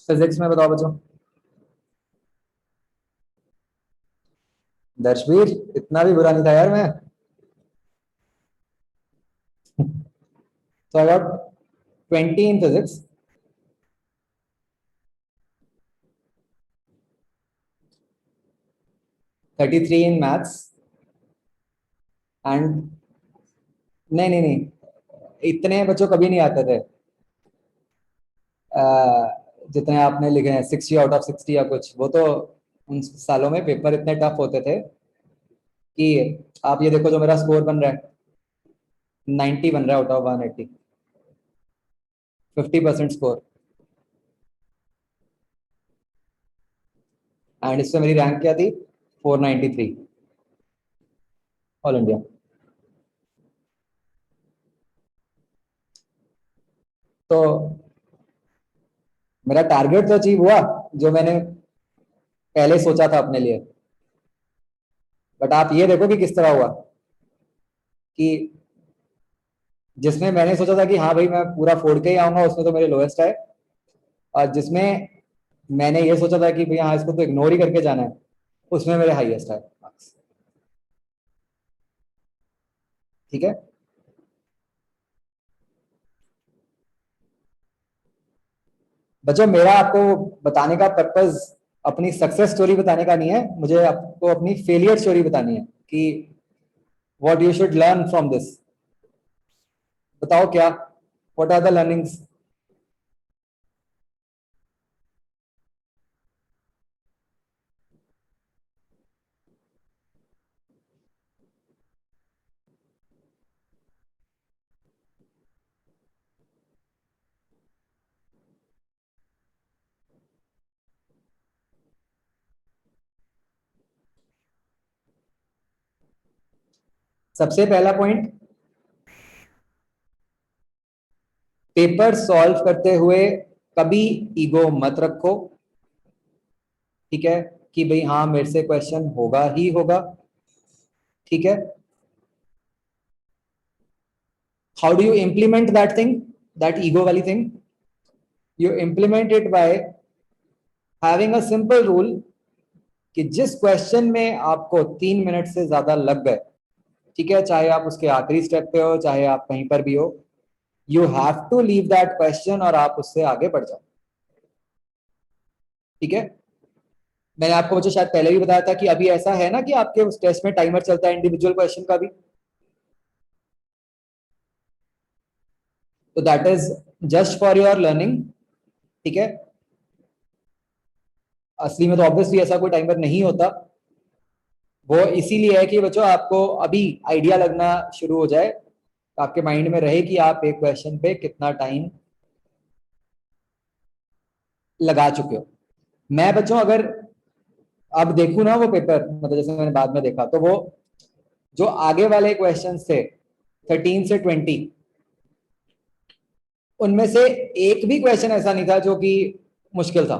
फिजिक्स में बताओ बच्चों। दर्शवीर, इतना भी बुरा नहीं था यार मैं। So I got 20 in physics, 33 in maths and नहीं नहीं नहीं, इतने बच्चों कभी नहीं आते थे जितने आपने लिखे हैं 60 आउट ऑफ 60 या कुछ। वो तो उन सालों में पेपर इतने टफ होते थे कि आप ये देखो जो मेरा स्कोर बन रहा है, 90 बन रहा है आउट ऑफ 180, 50% स्कोर। एंड इससे मेरी रैंक क्या थी, 493 ऑल इंडिया। तो मेरा टारगेट तो अचीव हुआ जो मैंने पहले सोचा था अपने लिए। बट आप ये देखो कि किस तरह हुआ कि जिसमें मैंने सोचा था कि हाँ भाई मैं पूरा फोड़ के ही आऊंगा, उसमें तो मेरे लोएस्ट है। और जिसमें मैंने ये सोचा था कि भाई हाँ इसको तो इग्नोर ही करके जाना है, उसमें मेरे हाईएस्ट है मार्क्स। ठीक है। बच्चों मेरा आपको बताने का पर्पस अपनी सक्सेस स्टोरी बताने का नहीं है, मुझे आपको अपनी फेलियर स्टोरी बतानी है कि what you should learn from this. बताओ क्या, व्हाट आर द लर्निंग्स। सबसे पहला पॉइंट, पेपर सॉल्व करते हुए कभी ईगो मत रखो। ठीक है, कि भाई हाँ मेरे से क्वेश्चन होगा ही होगा। ठीक है। How do you implement that thing, that ego वाली thing? You implement it by having a simple rule कि जिस क्वेश्चन में आपको 3 मिनट से ज्यादा लग गए, ठीक है, चाहे आप उसके आखिरी स्टेप पे हो चाहे आप कहीं पर भी हो, you have to leave that question और आप उससे आगे बढ़ जाओ। ठीक है। मैंने आपको बच्चों शायद पहले भी बताया था कि अभी ऐसा है ना कि आपके उस टेस्ट में टाइमर चलता है इंडिविजुअल क्वेश्चन का भी, तो that is just for your learning, ठीक है। असली में तो ऑब्वियसली ऐसा कोई टाइमर नहीं होता, वो इसीलिए है कि बच्चों आपको अभी आइडिया लगना शुरू हो जाए, आपके माइंड में रहे कि आप एक क्वेश्चन पे कितना टाइम लगा चुके हो। मैं बच्चों अगर अब देखूं ना वो पेपर, मतलब जैसे मैंने बाद में देखा, तो वो जो आगे वाले क्वेश्चंस थे 13 से 20, उनमें से एक भी क्वेश्चन ऐसा नहीं था जो कि मुश्किल था।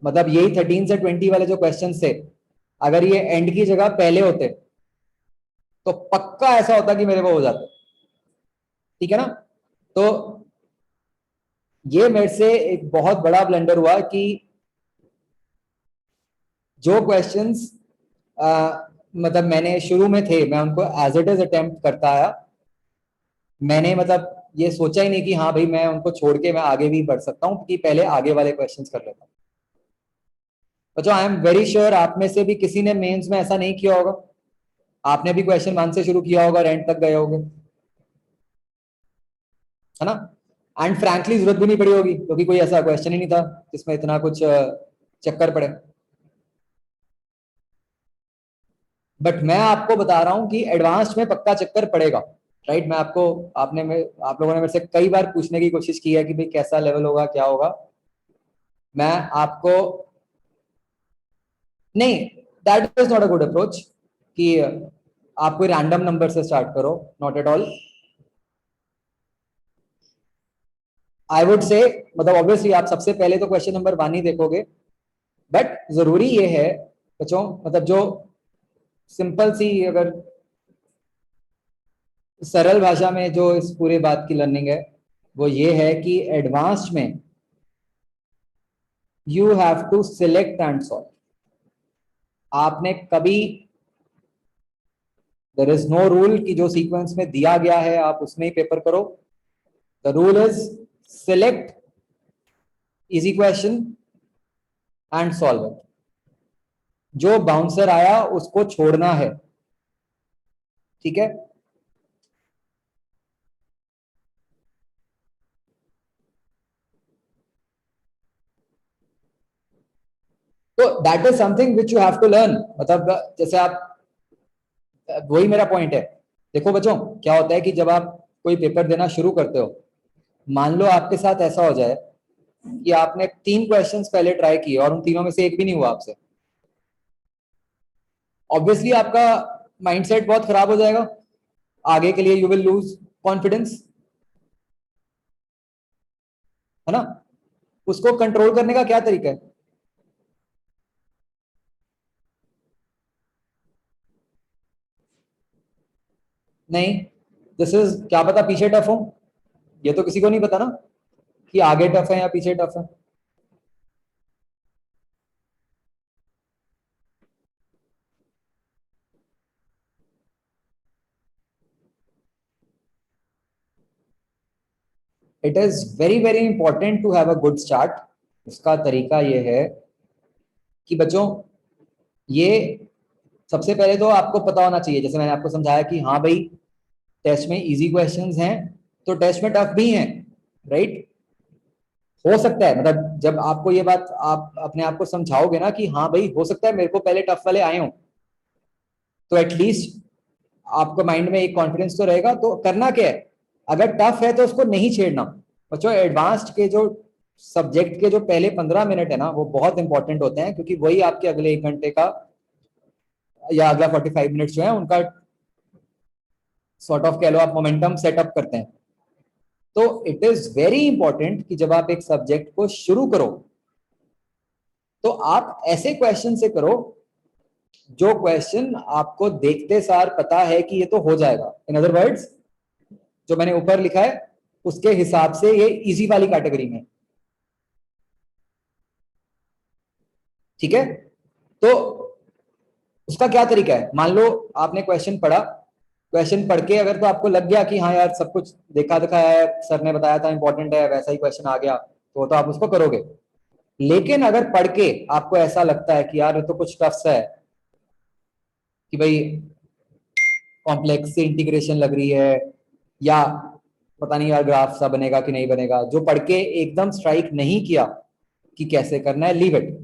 मतलब यही 13 से 20 वाले जो क्वेश्चन थे, अगर ये एंड की जगह पहले होते तो पक्का ऐसा होता कि मेरे को हो जाता, ठीक है ना। तो ये मेरे से एक बहुत बड़ा ब्लंडर हुआ कि जो क्वेश्चंस मतलब मैंने शुरू में थे, मैं उनको एज इट इज अटेम्प्ट करता आया। मैंने मतलब ये सोचा ही नहीं कि हाँ भाई मैं उनको छोड़ के मैं आगे भी बढ़ सकता हूँ, कि पहले आगे वाले क्वेश्चंस कर लेता हूँ। बच्चों आई एम वेरी श्योर आप में से भी किसी ने मेंस में ऐसा नहीं किया होगा, आपने भी क्वेश्चन 1 से शुरू किया होगा और एंड तक गए होगे, है ना। एंड फ्रैंकली जरूरत भी नहीं पड़ी होगी, क्योंकि कोई ऐसा क्वेश्चन ही नहीं था जिसमें इतना कुछ चक्कर पड़े। बट मैं आपको बता रहा हूं कि एडवांस में पक्का चक्कर पड़ेगा, राइट। मैं आपको आप लोगों ने मेरे से कई बार पूछने की कोशिश की है कि भाई कैसा लेवल होगा, क्या होगा। मैं आपको नहीं, that is not a good approach कि आप कोई रैंडम नंबर से स्टार्ट करो, not at all. I would say, मतलब ऑब्वियसली आप सबसे पहले तो क्वेश्चन नंबर 1 ही देखोगे, बट जरूरी ये है बच्चों, मतलब जो सिंपल सी, अगर सरल भाषा में जो इस पूरे बात की लर्निंग है, वो ये है कि एडवांस में you have to select and solve. आपने कभी, देयर इज नो रूल कि जो सीक्वेंस में दिया गया है आप उसमें ही पेपर करो। The rule is select easy question and solve it. जो बाउंसर आया उसको छोड़ना है, ठीक है। तो that is something which you have to learn. मतलब जैसे आप, वही मेरा पॉइंट है। देखो बच्चों, क्या होता है कि जब आप कोई पेपर देना शुरू करते हो, मान लो आपके साथ ऐसा हो जाए कि आपने 3 क्वेश्चंस पहले ट्राई किए और उन तीनों में से एक भी नहीं हुआ आपसे, ऑब्वियसली आपका माइंडसेट बहुत खराब हो जाएगा, आगे के लिए यू विल लूज कॉन्फिडेंस, है ना। उसको कंट्रोल करने का क्या तरीका है? नहीं, दिस इज, क्या पता पीछे टफ हो, ये तो किसी को नहीं पता ना कि आगे टफ है या पीछे टफ है। It is very very important to have a good start. उसका तरीका ये है कि बच्चों, ये सबसे पहले तो आपको पता होना चाहिए, जैसे मैंने आपको समझाया कि हाँ भाई टेस्ट में इजी क्वेश्चंस हैं तो टेस्ट में टफ भी हैं, राइट। हो सकता है, मतलब जब आपको ये बात आप अपने आप को समझाओगे ना कि हाँ भाई हो सकता है मेरे को पहले टफ वाले आए हों, तो एटलीस्ट आपको माइंड में एक कॉन्फिडेंस तो रहेगा। तो करना क्या है, अगर टफ है तो उसको नहीं छेड़ना। बच्चों एडवांस्ड के जो सब्जेक्ट के जो पहले 15 मिनट है ना, वो बहुत इंपॉर्टेंट होते हैं, क्योंकि वही आपके अगले 1 घंटे का या अगला 45 मिनट जो है उनका सॉर्ट ऑफ कह लो आप मोमेंटम सेटअप करते हैं। तो इट इज वेरी इंपॉर्टेंट कि जब आप एक सब्जेक्ट को शुरू करो तो आप ऐसे क्वेश्चन से करो जो क्वेश्चन आपको देखते सार पता है कि ये तो हो जाएगा। इन अदर वर्ड्स, जो मैंने ऊपर लिखा है उसके हिसाब से ये इजी वाली कैटेगरी में, ठीक है। तो उसका क्या तरीका है, मान लो आपने क्वेश्चन पढ़ा, क्वेश्चन पढ़ के अगर तो आपको लग गया कि हाँ यार सब कुछ देखा दिखाया है, सर ने बताया था इंपॉर्टेंट है, वैसा ही क्वेश्चन आ गया, तो आप उसको करोगे। लेकिन अगर पढ़ के आपको ऐसा लगता है कि यार ये तो कुछ टफ सा है, कि भाई कॉम्प्लेक्स से इंटीग्रेशन लग रही है, या पता नहीं यार ग्राफ सा बनेगा कि नहीं बनेगा, जो पढ़ के एकदम स्ट्राइक नहीं किया कि कैसे करना है, लीव इट।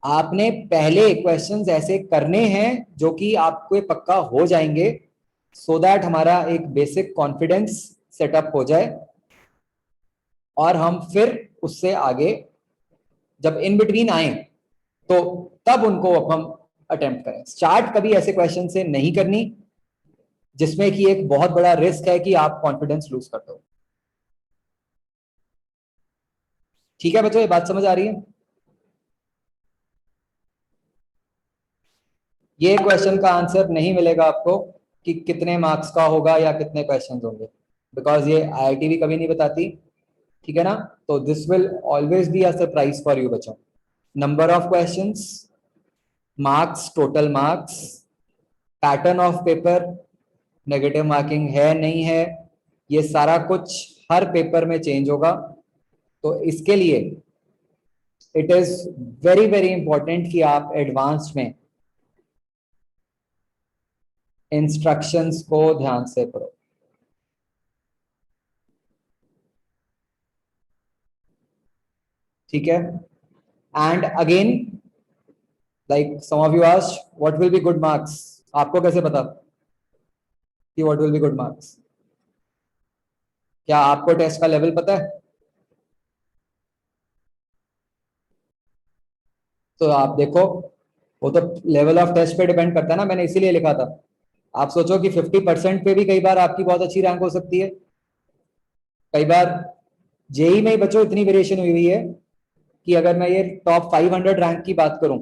आपने पहले क्वेश्चंस ऐसे करने हैं जो कि आपको पक्का हो जाएंगे, सो दैट हमारा एक बेसिक कॉन्फिडेंस सेटअप हो जाए, और हम फिर उससे आगे जब इन बिटवीन आए तो तब उनको हम अटेम्प्ट करें। स्टार्ट कभी ऐसे क्वेश्चन से नहीं करनी जिसमें कि एक बहुत बड़ा रिस्क है कि आप कॉन्फिडेंस लूज कर दो। ठीक है बच्चों, ये बात समझ आ रही है? ये क्वेश्चन का आंसर नहीं मिलेगा आपको कि कितने मार्क्स का होगा या कितने क्वेश्चन होंगे, बिकॉज ये आईआईटी भी कभी नहीं बताती। ठीक है ना? तो this will always be a surprise for you बच्चों। Number of questions, marks, total marks, pattern of paper, negative marking है नहीं है, ये सारा कुछ हर पेपर में चेंज होगा। तो इसके लिए it is very very important कि आप एडवांस में इंस्ट्रक्शंस को ध्यान से पढ़ो। ठीक है? And again, like some of you asked what will be good marks, आपको कैसे पता कि what will be good marks? क्या आपको टेस्ट का लेवल पता है? तो आप देखो, वो तो लेवल ऑफ टेस्ट पे डिपेंड करता है ना, मैंने इसीलिए लिखा था। आप सोचो कि 50% पे भी कई बार आपकी बहुत अच्छी रैंक हो सकती है। कई बार जेई में ही बच्चों इतनी वेरिएशन हुई हुई है कि अगर मैं ये टॉप 500 रैंक की बात करूं,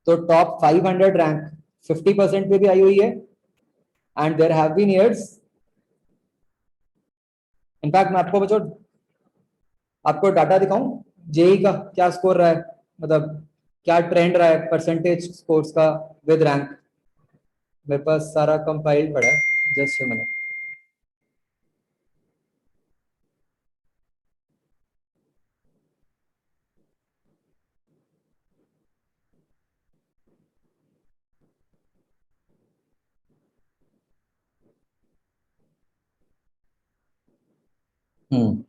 तो टॉप 500 रैंक 50% पे भी आई हुई है। And there have been years, in fact मैं आपको बच्चों आपको डाटा दिखाऊं, जेई का क्या स्कोर रहा है, मतलब क्या ट्रेंड रहा है परसेंटेज स्कोर्स का विद रैंक। मेरे पास सारा कंपाइल्ड पड़ा है, जस्ट अ मिनट। हम्म,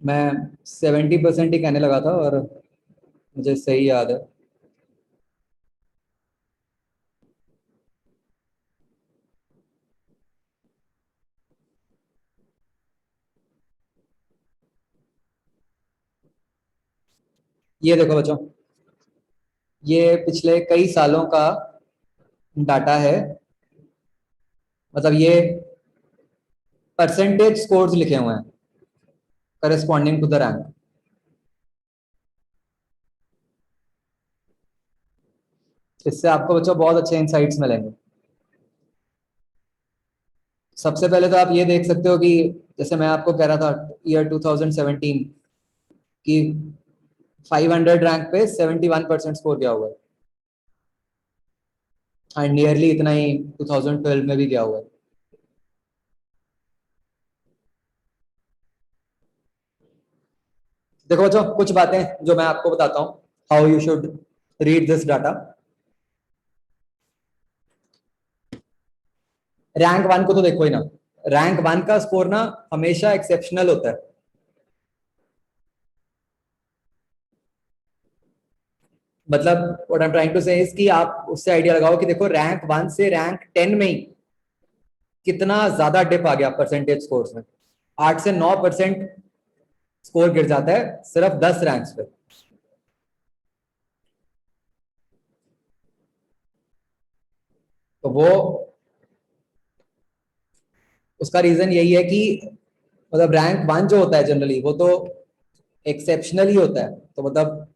मैं 70% ही कहने लगा था, और मुझे सही याद है। ये देखो बच्चों, ये पिछले कई सालों का डाटा है, मतलब ये परसेंटेज स्कोर्स लिखे हुए हैं करस्पॉन्डिंग टू द रैंक। इससे आपको बच्चों बहुत अच्छे इंसाइट्स मिलेंगे। सबसे पहले तो आप ये देख सकते हो कि जैसे मैं आपको कह रहा था ईयर 2017 की 500 रैंक पे 71% स्कोर गया हुआ है, एंड नियरली इतना ही 2012 में भी गया हुआ है। देखो बच्चों, कुछ बातें जो मैं आपको बताता हूँ, how you should read this data. Rank one को तो देखो ही ना, रैंक वन का स्कोर ना हमेशा एक्सेप्शनल होता है। मतलब what I am trying to say is कि आप उससे आइडिया लगाओ कि देखो रैंक वन से रैंक 10 में ही कितना ज्यादा डिप आ गया परसेंटेज स्कोर्स में। 8 से 9% स्कोर गिर जाता है सिर्फ 10 रैंक्स पे। तो वो उसका रीजन यही है कि मतलब रैंक वन जो होता है जनरली वो तो एक्सेप्शनल ही होता है, तो मतलब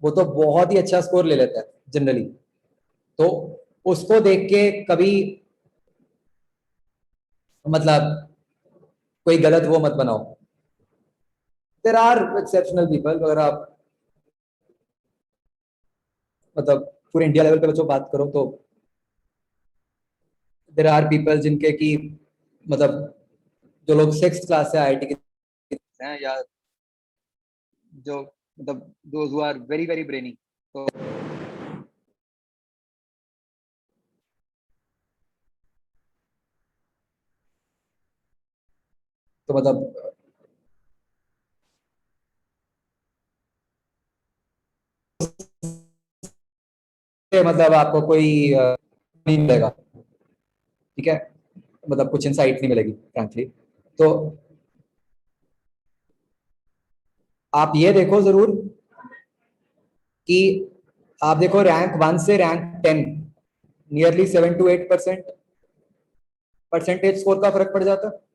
वो तो बहुत ही अच्छा स्कोर ले लेता है जनरली। तो उसको देख के कभी मतलब कोई गलत वो मत बनाओ। देर आर एक्सेप्शनल पीपल, अगर आप मतलब पूरे इंडिया लेवल पे बच्चों बात करो तो देर आर पीपल जिनके की मतलब जो लोग 6th क्लास से आईआईटी के हैं या जो मतलब those who are very very brainy. तो मतलब मतलब आपको कोई नहीं मिलेगा, ठीक है, मतलब कुछ इंसाइट नहीं मिलेगी फ्रैंकली। तो आप ये देखो जरूर कि आप देखो रैंक 1 से rank 10 nearly 7 to 8% percentage score का फर्क पड़ जाता है।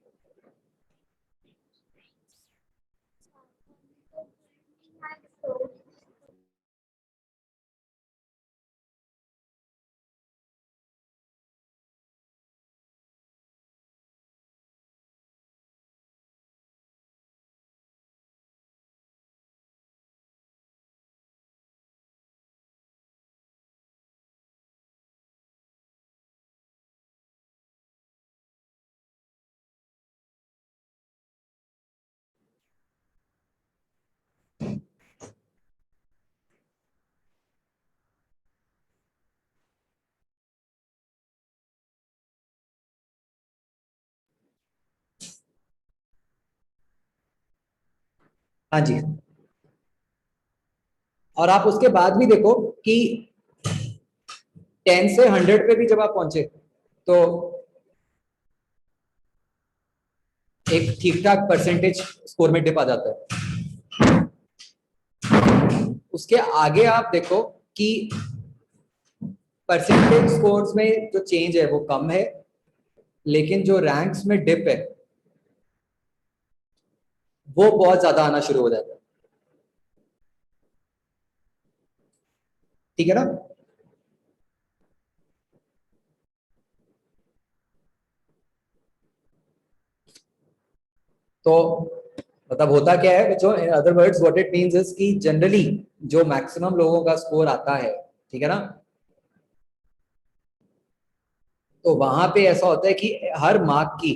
हाँ जी। और आप उसके बाद भी देखो कि 10 से 100 पे भी जब आप पहुंचे तो एक ठीक ठाक परसेंटेज स्कोर में डिप आ जाता है। उसके आगे आप देखो कि परसेंटेज स्कोर्स में जो चेंज है वो कम है, लेकिन जो रैंक्स में डिप है वो बहुत ज्यादा आना शुरू हो जाता है, ठीक है ना। तो मतलब होता क्या है, जो in other words what it means is कि जनरली जो मैक्सिमम लोगों का स्कोर आता है, ठीक है ना, तो वहां पे ऐसा होता है कि हर मार्क की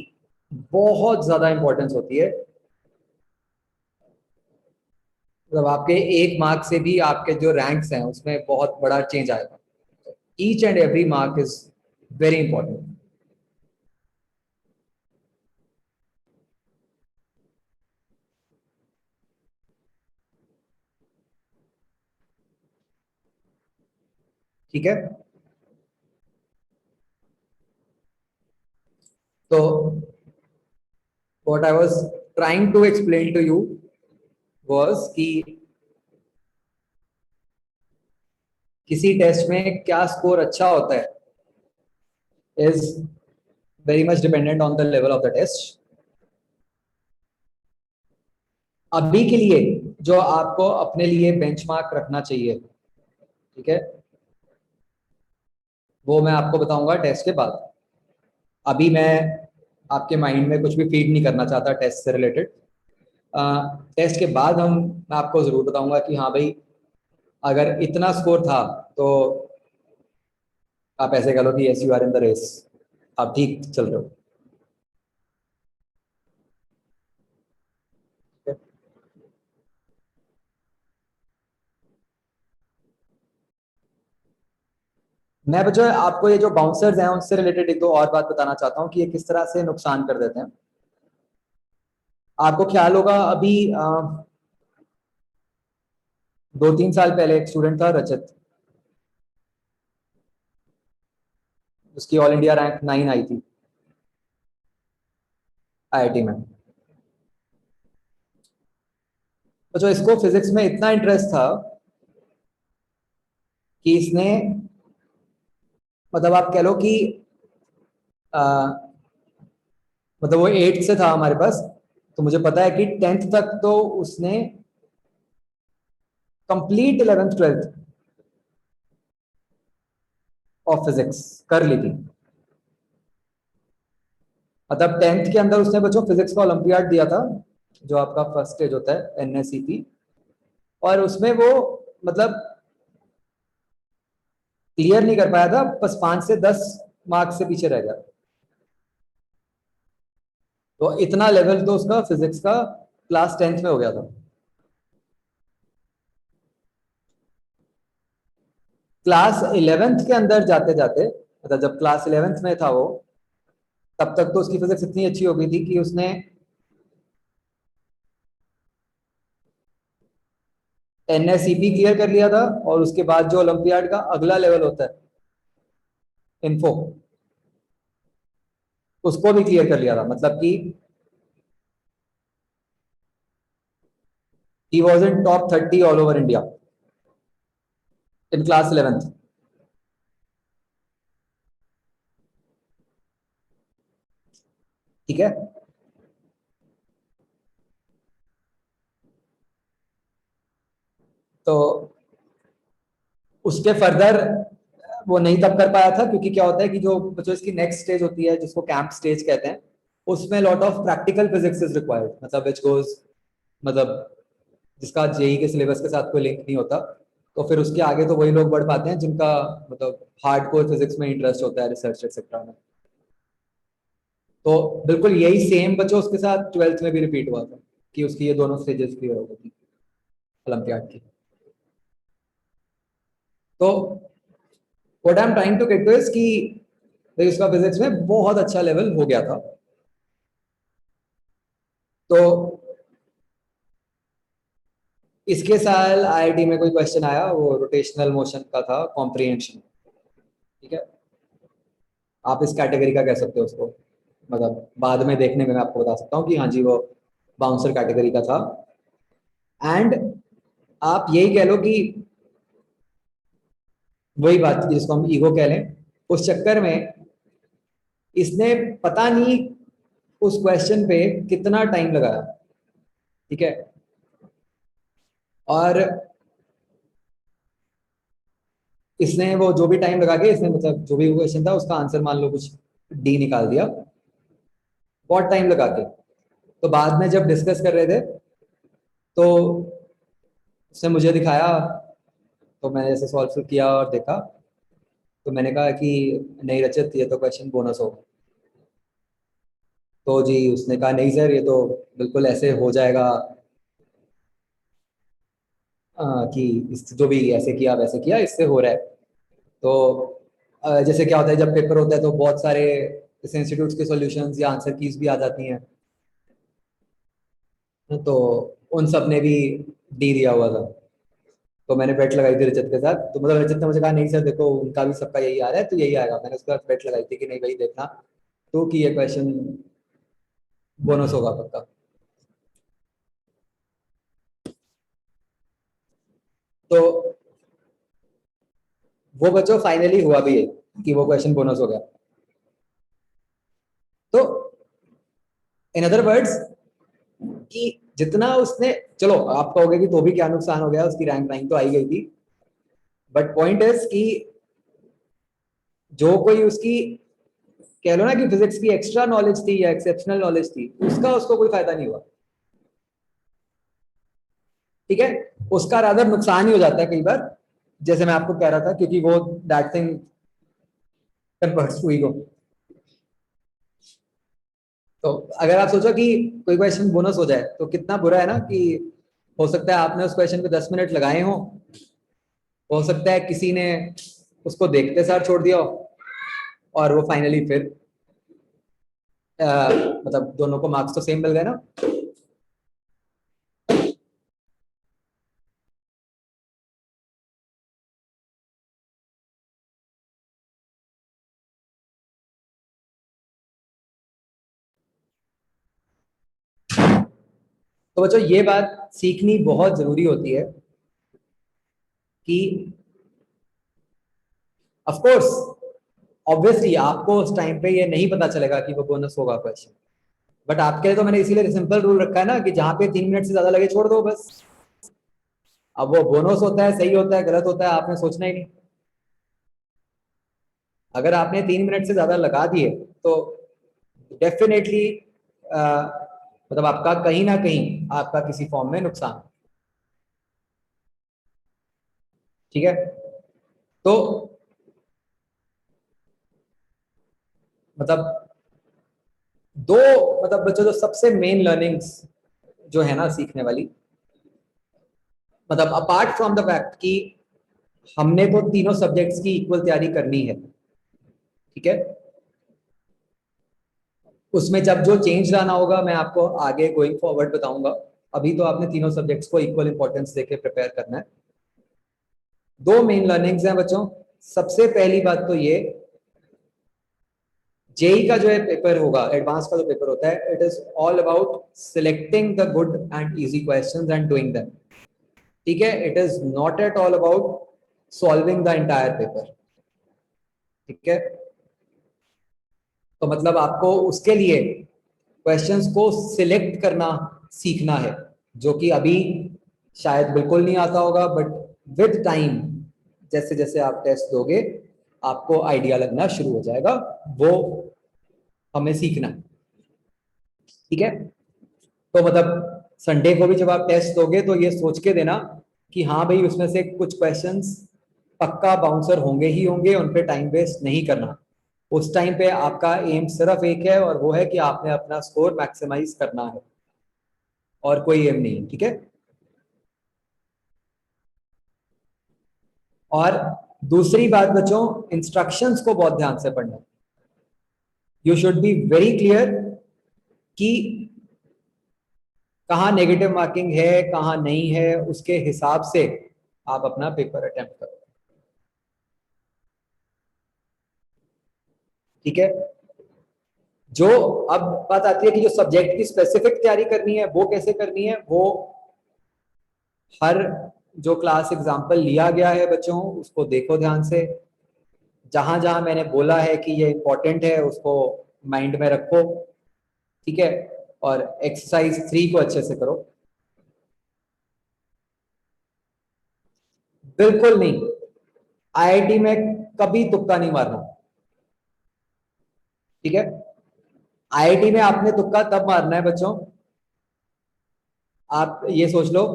बहुत ज्यादा इंपॉर्टेंस होती है। मतलब आपके एक मार्क से भी आपके जो रैंक्स हैं उसमें बहुत बड़ा चेंज आएगा। Each and every mark is very important. ठीक है। तो what I was trying to explain to you was कि किसी टेस्ट में क्या स्कोर अच्छा होता है is very much dependent on the level of the test. अभी के लिए जो आपको अपने लिए बेंचमार्क रखना चाहिए, ठीक है, वो मैं आपको बताऊंगा टेस्ट के बाद। अभी मैं आपके माइंड में कुछ भी फीड नहीं करना चाहता टेस्ट से रिलेटेड। टेस्ट के बाद मैं आपको जरूर बताऊंगा कि हाँ भाई, अगर इतना स्कोर था तो आप ऐसे कह लो कि yes you are in the race, आप ठीक चल रहे हो। मैं बच्चों आपको ये जो बाउंसर्स हैं उनसे रिलेटेड एक दो और बात बताना चाहता हूँ कि ये किस तरह से नुकसान कर देते हैं। आपको ख्याल होगा अभी 2-3 साल पहले एक स्टूडेंट था रजत, उसकी ऑल इंडिया रैंक 9 आई थी आईआईटी में। तो जो इसको फिजिक्स में इतना इंटरेस्ट था कि इसने, मतलब आप कह लो कि आ, मतलब वो 8 से था हमारे पास, तो मुझे पता है कि 10th तक तो उसने complete 11th 12th of physics कर ली थी। मतलब 10th के अंदर उसने बच्चों फिजिक्स का ओलंपियाड दिया था, जो आपका फर्स्ट स्टेज होता है एनएसईपी, और उसमें वो मतलब क्लियर नहीं कर पाया था, बस 5 से 10 मार्क्स से पीछे रह गया। तो इतना लेवल तो उसका फिजिक्स का क्लास 10th में हो गया था। क्लास 11th के अंदर जाते जाते, मतलब जब क्लास 11th में था वो, तब तक तो उसकी फिजिक्स इतनी अच्छी हो गई थी कि उसने एनएसईपी क्लियर कर लिया था, और उसके बाद जो ओलंपियाड का अगला लेवल होता है इन्फो, उसको भी क्लियर कर लिया था। मतलब कि he was in top 30 all over India in class 11th। ठीक है, तो उसके फर्दर वो नहीं तब कर पाया था, क्योंकि क्या होता है कि जो जो इसकी नेक्स्ट स्टेज होती है, जिसको कैंप स्टेज कहते हैं, उसमें lot of practical physics is required, मतलब विच गोज, मतलब जिसका जेई के सिलेबस के साथ कोई लिंक नहीं होता। तो फिर उसके आगे तो वही लोग बढ़ पाते हैं जिनका मतलब हार्डकोर फिजिक्स में इंटरेस्ट होता है, रिसर्च एक्सेट्रा में। तो बिल्कुल यही सेम बच्चों उसके साथ 12th में भी रिपीट हुआ था, कि उसकी ये दोनों स्टेजेस क्लियर हो गई थी ओलंपियाड की। तो what I am trying to get to is कि भाई उसका फिजिक्स में बहुत अच्छा लेवल हो गया था। तो इसके साल आईआईटी में कोई क्वेश्चन आया, वो रोटेशनल मोशन का था, कॉम्प्रिहेंशन। ठीक है, आप इस कैटेगरी का कह सकते हो उसको, मतलब बाद में देखने में मैं आपको बता सकता हूँ कि हाँ जी वो बाउंसर कैटेगरी का था। एंड आप यही कह लो कि वही बात जिसको हम ईगो कह लें, उस चक्कर में इसने पता नहीं उस क्वेश्चन पे कितना टाइम लगाया। ठीक है, और इसने वो जो भी टाइम लगा के इसने, मतलब जो भी क्वेश्चन था उसका आंसर मान लो कुछ डी निकाल दिया, बहुत टाइम लगा के। तो बाद में जब डिस्कस कर रहे थे, तो उसने मुझे दिखाया, तो मैंने जैसे सॉल्व किया और देखा, तो मैंने कहा कि नहीं रचित, ये तो क्वेश्चन बोनस हो। तो जी उसने कहा नहीं सर, ये तो बिल्कुल ऐसे हो जाएगा, कि जो भी ऐसे किया वैसे किया इससे हो रहा है। तो जैसे क्या होता है जब पेपर होता है तो बहुत सारे इंस्टीट्यूट्स के सॉल्यूशंस या आंसर कीज भी आ जाती हैं, तो उन सब ने भी डी दिया हुआ था। तो मैंने बेट लगाई थी रजत के साथ, तो मतलब रजत ने मुझे कहा नहीं सर देखो उनका भी सबका यही आ रहा है तो यही आएगा। मैंने उसके बाद बेट लगाई थी कि नहीं भाई देखना, तो कि ये क्वेश्चन बोनस होगा पक्का। तो वो बच्चों फाइनली हुआ भी है कि वो क्वेश्चन बोनस हो गया। तो इन अदर वर्ड्स कि जितना उसने, चलो आप कहोगे कि तो भी क्या नुकसान हो गया, उसकी रैंक 9 तो आई गई थी, बट पॉइंट इज कि जो कोई उसकी कह लो ना कि फिजिक्स की एक्स्ट्रा नॉलेज थी या एक्सेप्शनल नॉलेज थी, उसका उसको कोई फायदा नहीं हुआ। ठीक है, उसका रादर नुकसान ही हो जाता है कई बार, जैसे मैं आपको कह रहा था, क्योंकि वो that thing converts to ego. तो अगर आप सोचो कि कोई क्वेश्चन बोनस हो जाए तो कितना बुरा है ना, कि हो सकता है आपने उस क्वेश्चन पे 10 मिनट लगाए हो सकता है किसी ने उसको देखते सार छोड़ दिया हो, और वो फाइनली फिर मतलब दोनों को मार्क्स तो सेम मिल गए ना। तो बच्चों ये बात सीखनी बहुत जरूरी होती है कि ऑफ कोर्स ऑब्वियसली आपको उस टाइम पे ये नहीं पता चलेगा कि वो बोनस होगा क्वेश्चन, बट आपके लिए तो मैंने इसीलिए सिंपल रूल रखा है ना कि जहां पे 3 मिनट से ज्यादा लगे छोड़ दो बस। अब वो बोनस होता है, सही होता है, गलत होता है, आपने सोचना ही नहीं। अगर आपने 3 मिनट से ज्यादा लगा दिए तो डेफिनेटली मतलब आपका कहीं ना कहीं आपका किसी फॉर्म में नुकसान। ठीक है, तो मतलब दो, मतलब बच्चों जो सबसे मेन लर्निंग्स जो है ना सीखने वाली, मतलब अपार्ट फ्रॉम द फैक्ट कि हमने तो तीनों सब्जेक्ट्स की इक्वल तैयारी करनी है, ठीक है। उसमें जब जो चेंज लाना होगा मैं आपको आगे गोइंग फॉरवर्ड बताऊंगा। अभी तो आपने तीनों सब्जेक्ट्स को इक्वल इंपॉर्टेंस देके प्रिपेयर करना है। दो मेन लर्निंग्स हैं बच्चों। सबसे पहली बात तो ये, जेई का जो है पेपर होगा, एडवांस का जो पेपर होता है, it is all about selecting the good and easy questions and doing them, ठीक है। It is not at all about solving the entire paper, ठीक है। तो मतलब आपको उसके लिए क्वेश्चंस को सिलेक्ट करना सीखना है, जो कि अभी शायद बिल्कुल नहीं आता होगा, बट विद टाइम जैसे जैसे आप टेस्ट दोगे आपको आइडिया लगना शुरू हो जाएगा। वो हमें सीखना है, ठीक है। तो मतलब संडे को भी जब आप टेस्ट दोगे तो ये सोच के देना कि हाँ भाई उसमें से कुछ क्वेश्चंस पक्का बाउंसर होंगे ही होंगे, उन पे टाइम वेस्ट नहीं करना। उस टाइम पे आपका एम सिर्फ एक है, और वो है कि आपने अपना स्कोर मैक्सिमाइज करना है, और कोई एम नहीं है, ठीक है। और दूसरी बात बच्चों, इंस्ट्रक्शंस को बहुत ध्यान से पढ़ना। You should be very clear कि कहाँ नेगेटिव मार्किंग है कहाँ नहीं है, उसके हिसाब से आप अपना पेपर अटेम्प्ट करो, ठीक है। जो अब बात आती है कि जो सब्जेक्ट की स्पेसिफिक तैयारी करनी है वो कैसे करनी है, वो हर जो क्लास एग्जाम्पल लिया गया है बच्चों उसको देखो ध्यान से। जहां जहां मैंने बोला है कि ये इंपॉर्टेंट है उसको माइंड में रखो, ठीक है। और एक्सरसाइज 3 को अच्छे से करो। बिल्कुल नहीं, आईआईटी में कभी तुक्का नहीं मारना, ठीक है। आईआईटी में आपने तुक्का तब मारना है बच्चों, आप ये सोच लो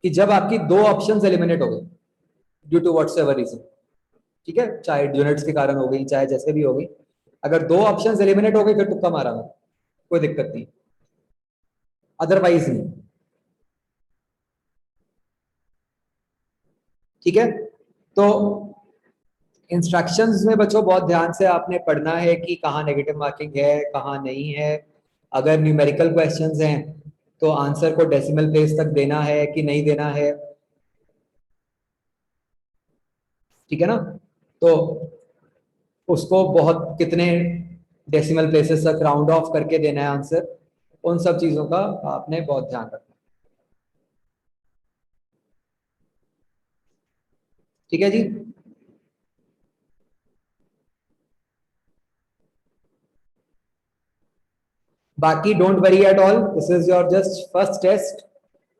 कि जब आपकी दो ऑप्शंस एलिमिनेट हो गए due to whatsoever reason, ठीक है, चाहे यूनिट्स के कारण हो गई चाहे जैसे भी हो गई। अगर दो ऑप्शंस एलिमिनेट हो गए फिर तुक्का मारा ना, कोई दिक्कत नहीं, अदरवाइज नहीं, ठीक है। तो इंस्ट्रक्शंस में बच्चों बहुत ध्यान से आपने पढ़ना है कि कहाँ नेगेटिव मार्किंग है कहाँ नहीं है। अगर न्यूमेरिकल क्वेश्चंस हैं तो आंसर को डेसिमल प्लेस तक देना है कि नहीं देना है, ठीक है ना। तो उसको बहुत कितने डेसिमल प्लेसेस तक राउंड ऑफ करके देना है आंसर, उन सब चीजों का आपने बहुत ध्यान रखना, ठीक है जी। बाकी don't worry at all, this is your just first test.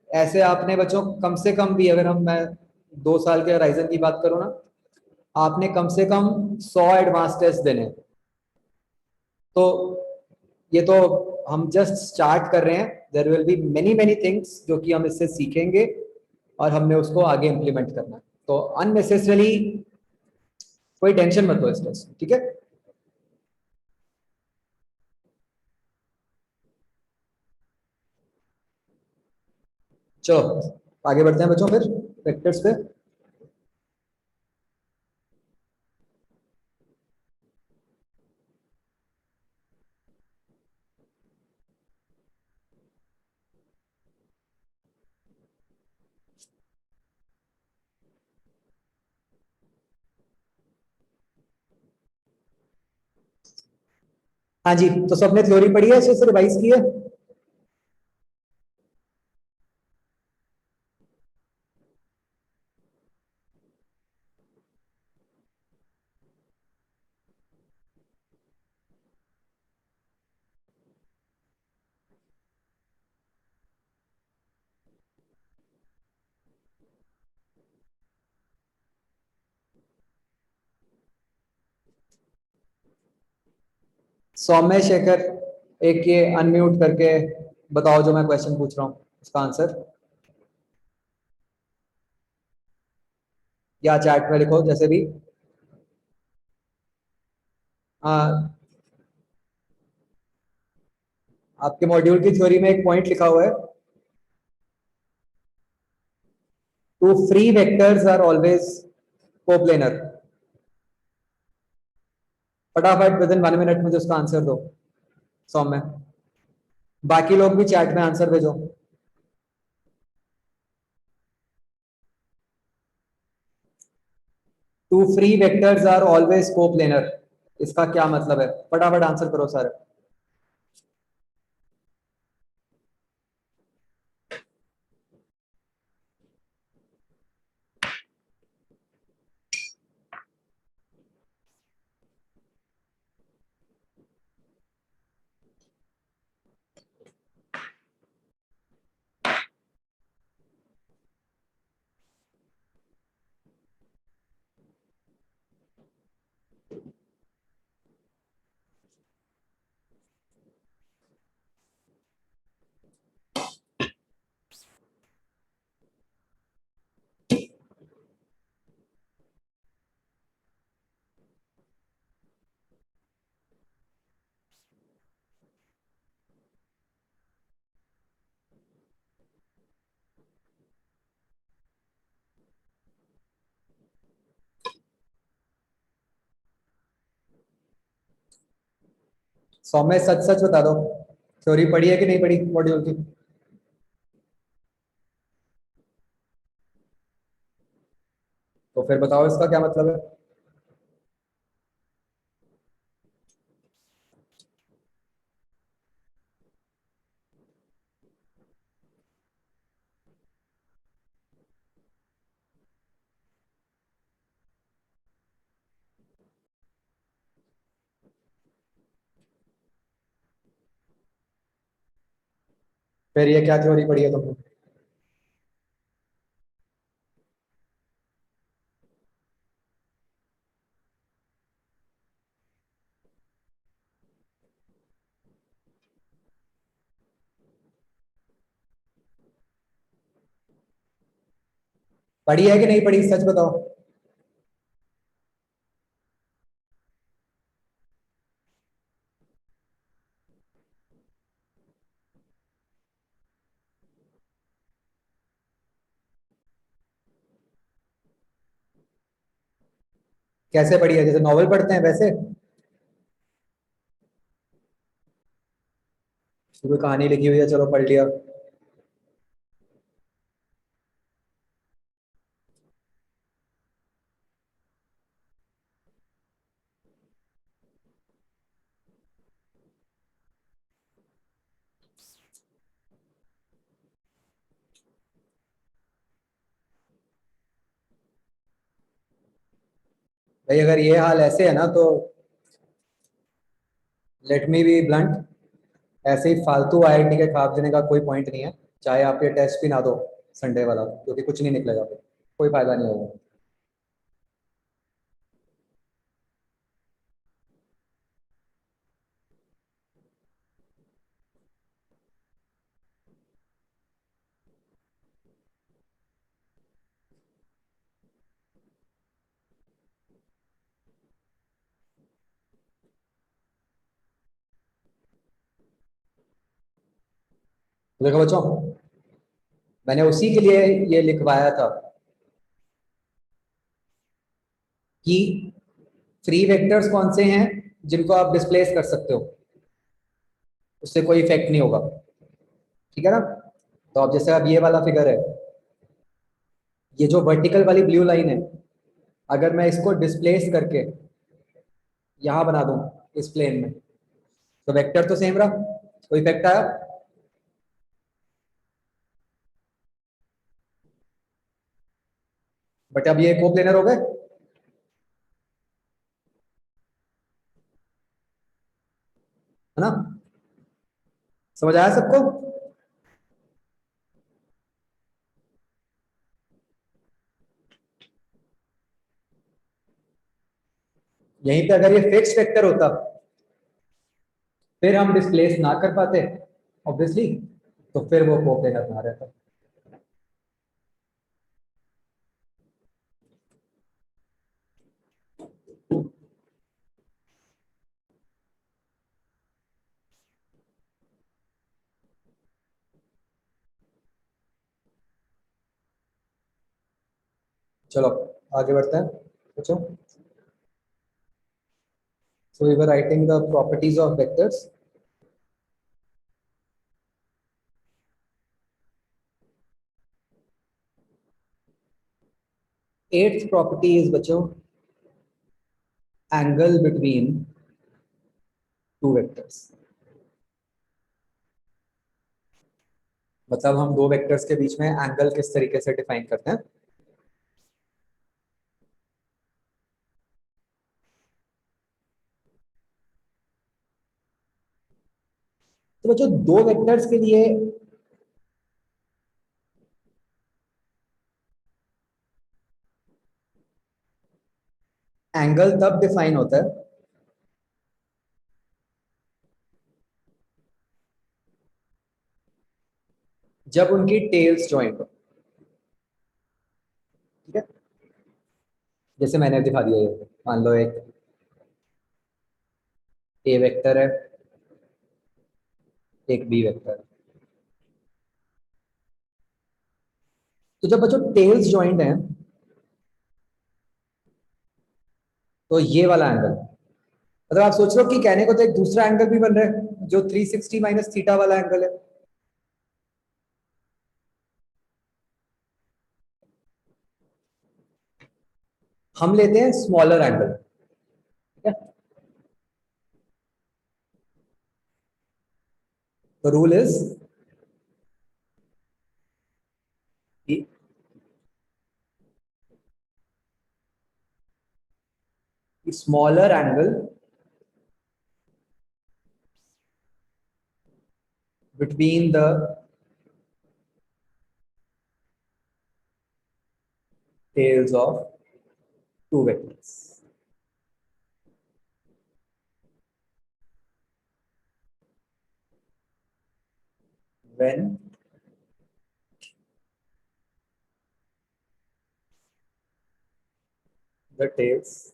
ऐसे आपने बच्चों कम से कम भी, अगर हम मैं 2 साल के होराइजन की बात करूँ ना, आपने कम से कम 100 एडवांस टेस्ट देने हैं। तो ये तो हम जस्ट स्टार्ट कर रहे हैं, there will be many many things जो कि हम इससे सीखेंगे और हमने उसको आगे इम्प्लीमेंट करना है। तो अननेसेसरली कोई टेंशन मत लो इस टेस्ट, ठीक है। चलो आगे बढ़ते हैं बच्चों फिर वेक्टर्स पे। हाँ जी, तो सबने थ्योरी पढ़ी है, अच्छे से रिवाइज की है। सौम्य शेखर, एक ये अनम्यूट करके बताओ जो मैं क्वेश्चन पूछ रहा हूँ उसका आंसर, या चैट में लिखो जैसे भी। हाँ, आपके मॉड्यूल की थ्योरी में एक पॉइंट लिखा हुआ है, two free vectors are always coplanar. फटाफट विद इन 1 मिनट मुझे उसका आंसर दो सौम्य। बाकी लोग भी चैट में आंसर भेजो। Two free vectors are always coplanar, इसका क्या मतलब है? फटाफट आंसर करो सारे। सौम्य सच सच बता दो, थ्योरी पढ़ी है कि नहीं पढ़ी मॉड्यूल की? तो फिर बताओ इसका क्या मतलब है। फिर ये क्या थ्योरी पढ़ी है तुमने? पढ़ी है कि नहीं पढ़ी, सच बताओ। कैसे पढ़ी है, जैसे नॉवल पढ़ते हैं वैसे? कोई कहानी लिखी हुई है, चलो पढ़ लिया। भाई अगर ये हाल ऐसे है ना तो लेट मी बी ब्लंट, ऐसे ही फालतू आईआईटी के ख्वाब देने का कोई पॉइंट नहीं है। चाहे आप ये टेस्ट भी ना दो संडे वाला, क्योंकि कुछ नहीं निकलेगा फिर, कोई फायदा नहीं होगा। तो देखो बच्चों, मैंने उसी के लिए ये लिखवाया था कि फ्री वेक्टर्स कौन से हैं जिनको आप डिस्प्लेस कर सकते हो, उससे कोई इफेक्ट नहीं होगा। ठीक है ना? तो अब जैसे अब ये वाला फिगर है, ये जो वर्टिकल वाली ब्लू लाइन है, अगर मैं इसको डिस्प्लेस करके यहाँ बना दूं इस प्लेन में, तो वेक्टर तो सेम रहा, कोई इफेक्ट आया? बट अब ये कोप्लेनर हो गए, है ना? समझ आया सबको? यहीं पे अगर ये फिक्स वेक्टर होता फिर हम डिस्प्लेस ना कर पाते ऑब्वियसली, तो फिर वो कोप्लेनर ना रहता। चलो आगे बढ़ते हैं। बच्चों, so we were writing the properties of vectors. Eighth property is बच्चों angle between two vectors. मतलब हम दो वेक्टर्स के बीच में एंगल किस तरीके से डिफाइन करते हैं। तो बच्चों दो वेक्टर्स के लिए एंगल तब डिफाइन होता है जब उनकी टेल्स ज्वाइंट हो। ठीक है, जैसे मैंने दिखा दिया ये, मान लो एक ए वेक्टर है, एक बी वेक्टर है। तो जब बच्चों टेल्स ज्वाइंट हैं तो ये वाला एंगल, मतलब आप सोच लो कि कहने को तो एक दूसरा एंगल भी बन रहा है जो 360 माइनस थीटा वाला एंगल है। हम लेते हैं स्मॉलर एंगल। ठीक है, the rule is smaller angle between the tails of two vectors. When the tails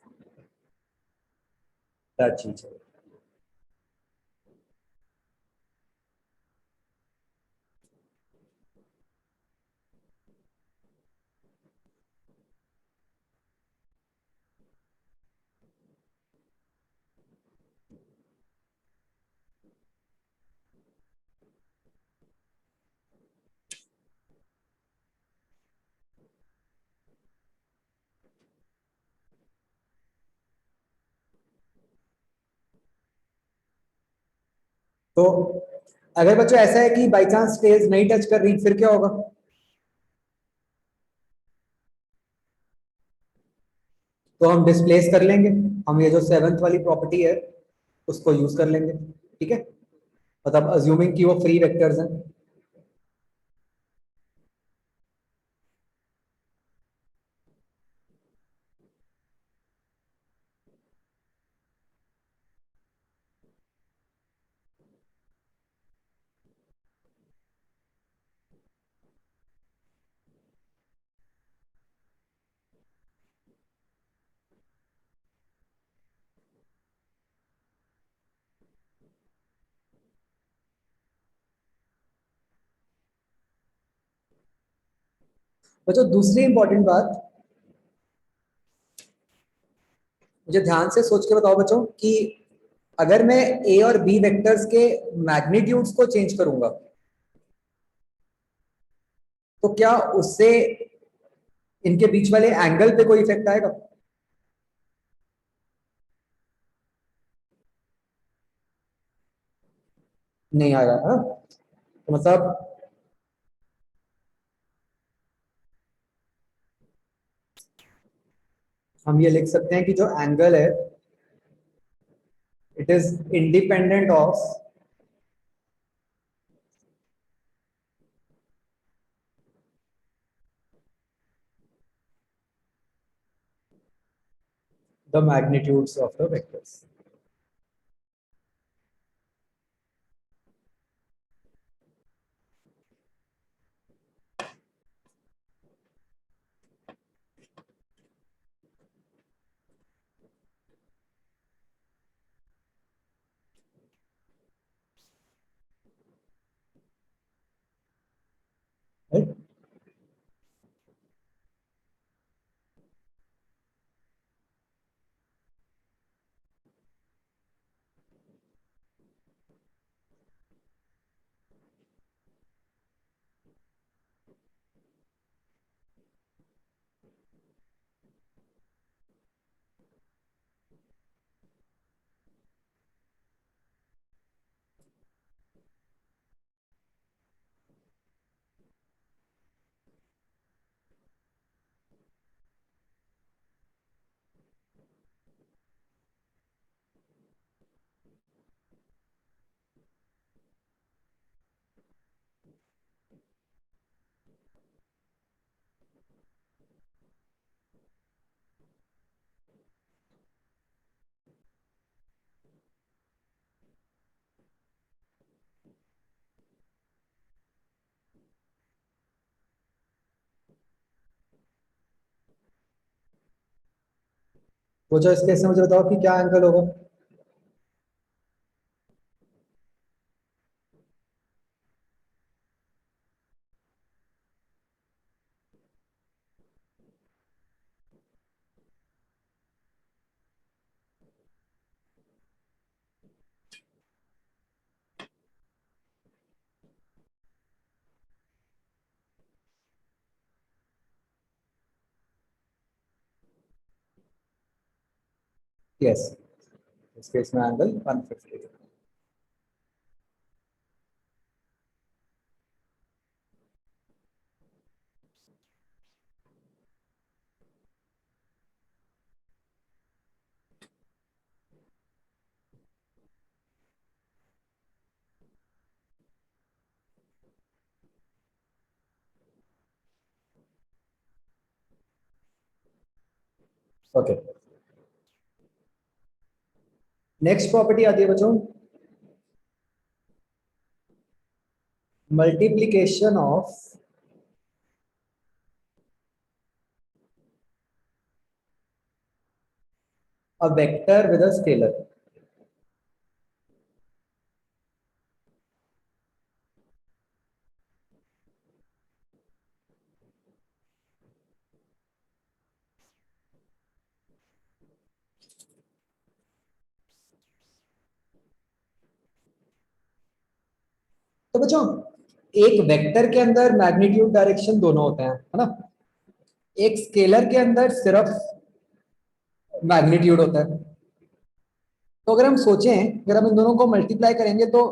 touch each other. तो अगर बच्चों ऐसा है कि बाई चांस टेल्स नहीं टच कर रही, फिर क्या होगा? तो हम डिस्प्लेस कर लेंगे, हम ये जो सेवंथ वाली प्रॉपर्टी है उसको यूज कर लेंगे। ठीक है, मतलब अज्यूमिंग कि वो फ्री वेक्टर्स हैं। बच्चों दूसरी इंपॉर्टेंट बात, मुझे ध्यान से सोच के बताओ बच्चों कि अगर मैं ए और बी वेक्टर्स के मैग्नीट्यूड्स को चेंज करूंगा तो क्या उससे इनके बीच वाले एंगल पे कोई इफेक्ट आएगा? नहीं आएगा। हाँ, तो मतलब हम ये लिख सकते हैं कि जो एंगल है it is independent of the magnitudes of the vectors. Right? वो जो इस केस में मुझे बताओ कि क्या एंगल होगा। यस, इस केस में एंगल 150। ओके, नेक्स्ट प्रॉपर्टी आती है बच्चों, multiplication of a vector with a scalar। तो बच्चों, एक वेक्टर के अंदर मैग्नीट्यूड डायरेक्शन दोनों होते हैं, है ना। एक स्केलर के अंदर सिर्फ मैग्नीट्यूड होता है। तो अगर हम सोचें, अगर हम इन दोनों को मल्टीप्लाई करेंगे तो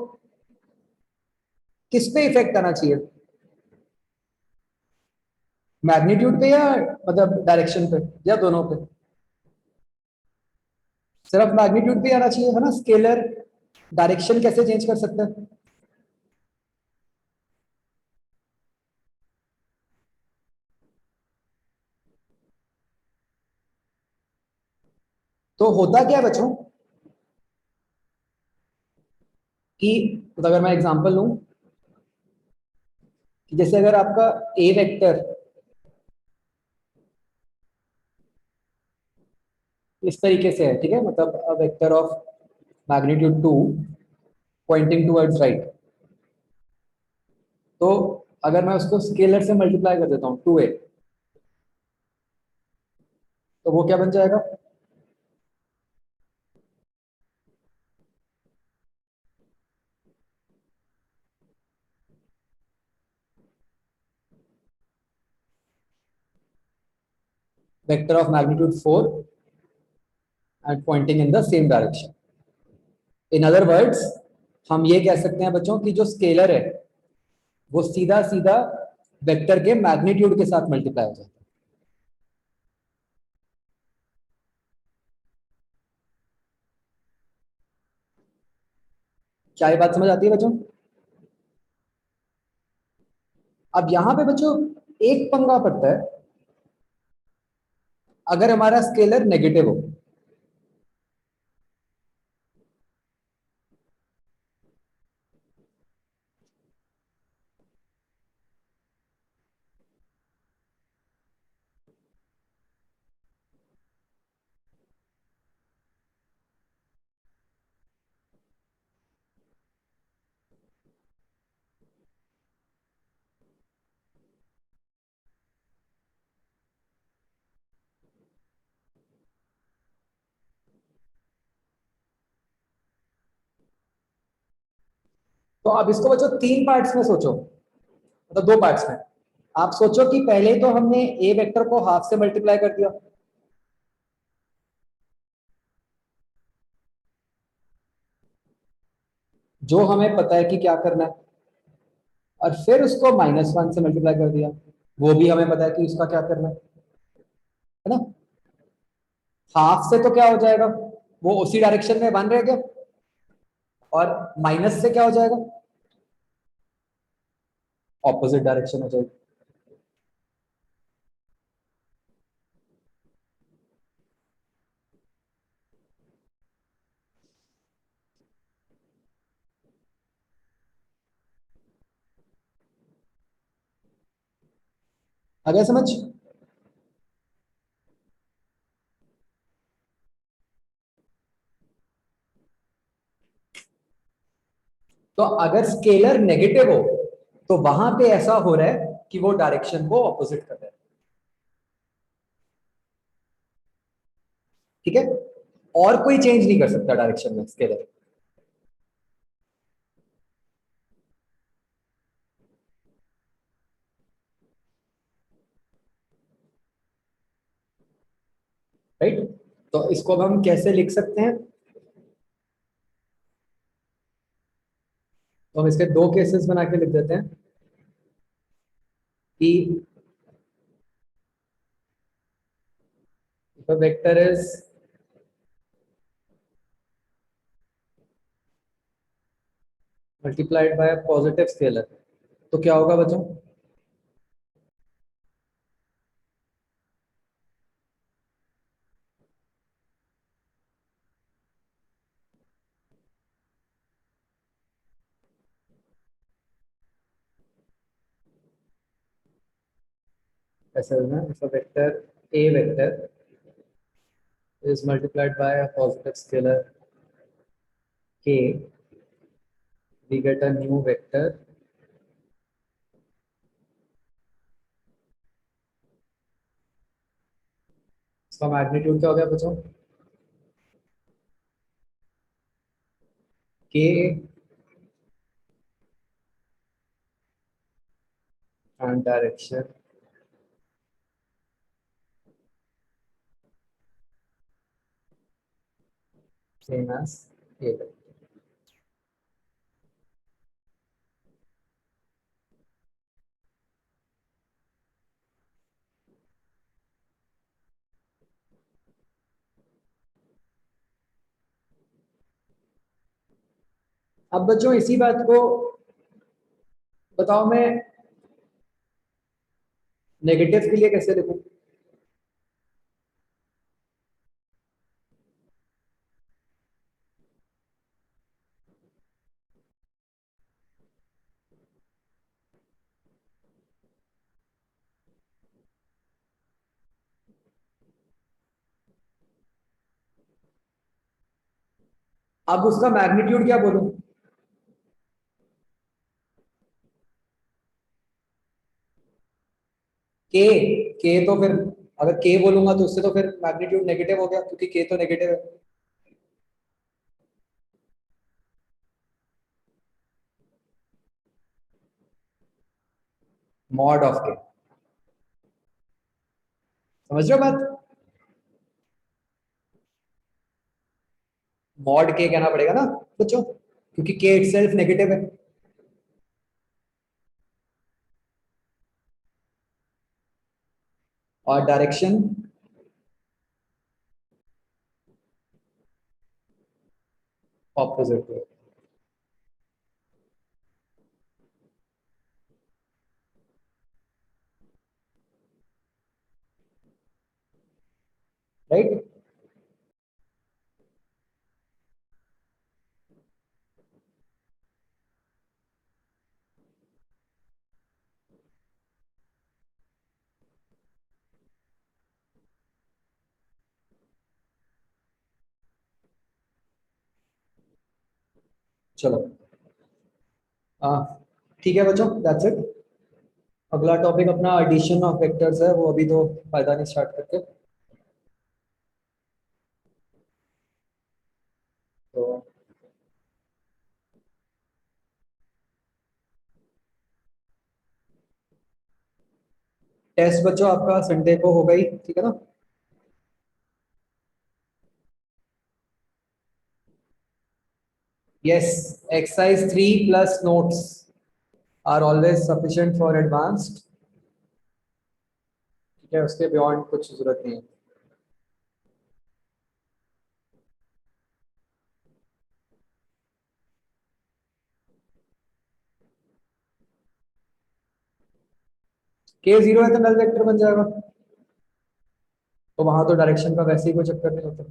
किस पे इफेक्ट आना चाहिए, मैग्नीट्यूड पे या मतलब डायरेक्शन पे, या दोनों पे? सिर्फ मैग्नीट्यूड पे आना चाहिए, है ना। स्केलर डायरेक्शन कैसे चेंज कर सकते हैं? तो होता क्या है बच्चों कि, तो अगर मैं एग्जांपल लूं कि जैसे अगर आपका ए वेक्टर इस तरीके से है, ठीक है, मतलब a vector of magnitude 2 pointing towards right, तो अगर मैं उसको स्केलर से मल्टीप्लाई कर देता हूं 2a, तो वो क्या बन जाएगा? Vector of magnitude 4 and pointing in the same direction. In other words, हम ये कह सकते हैं बच्चों कि जो स्केलर है वो सीधा सीधा वेक्टर के मैग्नीट्यूड के साथ मल्टीप्लाई हो जाता है। क्या ये बात समझ आती है बच्चों? अब यहां पे बच्चों एक पंगा पड़ता है, अगर हमारा स्केलर नेगेटिव हो। तो अब इसको बच्चों तीन पार्ट्स में सोचो, मतलब दो पार्ट्स में। आप सोचो कि पहले तो हमने ए वेक्टर को हाफ से मल्टीप्लाई कर दिया, जो हमें पता है कि क्या करना है, और फिर उसको -1 से मल्टीप्लाई कर दिया, वो भी हमें पता है कि उसका क्या करना है ना। हाफ से तो क्या हो जाएगा, वो उसी डायरेक्शन में 1 रह गया, और माइनस से क्या हो जाएगा, ऑपोजिट डायरेक्शन हो जाएगी। आ गया समझ। तो अगर स्केलर नेगेटिव हो तो वहां पे ऐसा हो रहा है कि वो डायरेक्शन को ऑपोजिट कर रहा है, ठीक है। और कोई चेंज नहीं कर सकता डायरेक्शन में स्केलर, राइट। तो इसको अब हम कैसे लिख सकते हैं, तो हम इसके दो केसेस बना के लिख देते हैं कि the vector is multiplied by a positive scalar, तो क्या होगा बच्चों, ऐसा है ना, if a vector a vector is multiplied by a positive scalar k, we get a new vector इसका मैग्नीट्यूड क्या हो गया बच्चों, k and direction same as a vector। अब बच्चों इसी बात को बताओ मैं नेगेटिव के लिए कैसे लिखूं, अब उसका मैग्नीट्यूड क्या बोलूं, के के तो फिर अगर के बोलूंगा तो उससे तो फिर मैग्नीट्यूड नेगेटिव हो गया, क्योंकि के तो नेगेटिव है। मॉड ऑफ के, समझ रहे हो बात, मॉड के कहना पड़ेगा ना बच्चों, क्योंकि के इटसेल्फ नेगेटिव है, और डायरेक्शन ऑपोजिट है, राइट। चलो हाँ, ठीक है बच्चों, दैट्स इट। अगला टॉपिक अपना एडिशन ऑफ वेक्टर्स है, वो अभी तो फायदा नहीं स्टार्ट करते। तो टेस्ट बच्चों आपका संडे को होगा ही, ठीक है ना? Yes, exercise 3 plus notes are always sufficient for advanced, ठीक है, उसके बियॉन्ड कुछ जरूरत नहीं है। K0 है तो नल वेक्टर बन जाएगा, तो वहां तो डायरेक्शन का वैसे ही कोई चक्कर नहीं होता।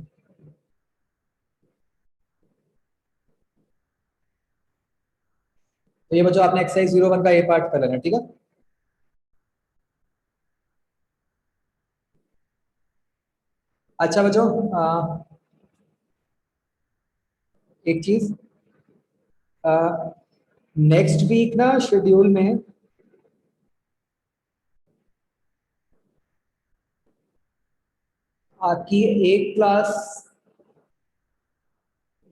तो ये बच्चों आपने एक्सरसाइज 01 का ए पार्ट कर लेना, ठीक है? अच्छा बच्चों, एक चीज, नेक्स्ट वीक ना शेड्यूल में आपकी एक क्लास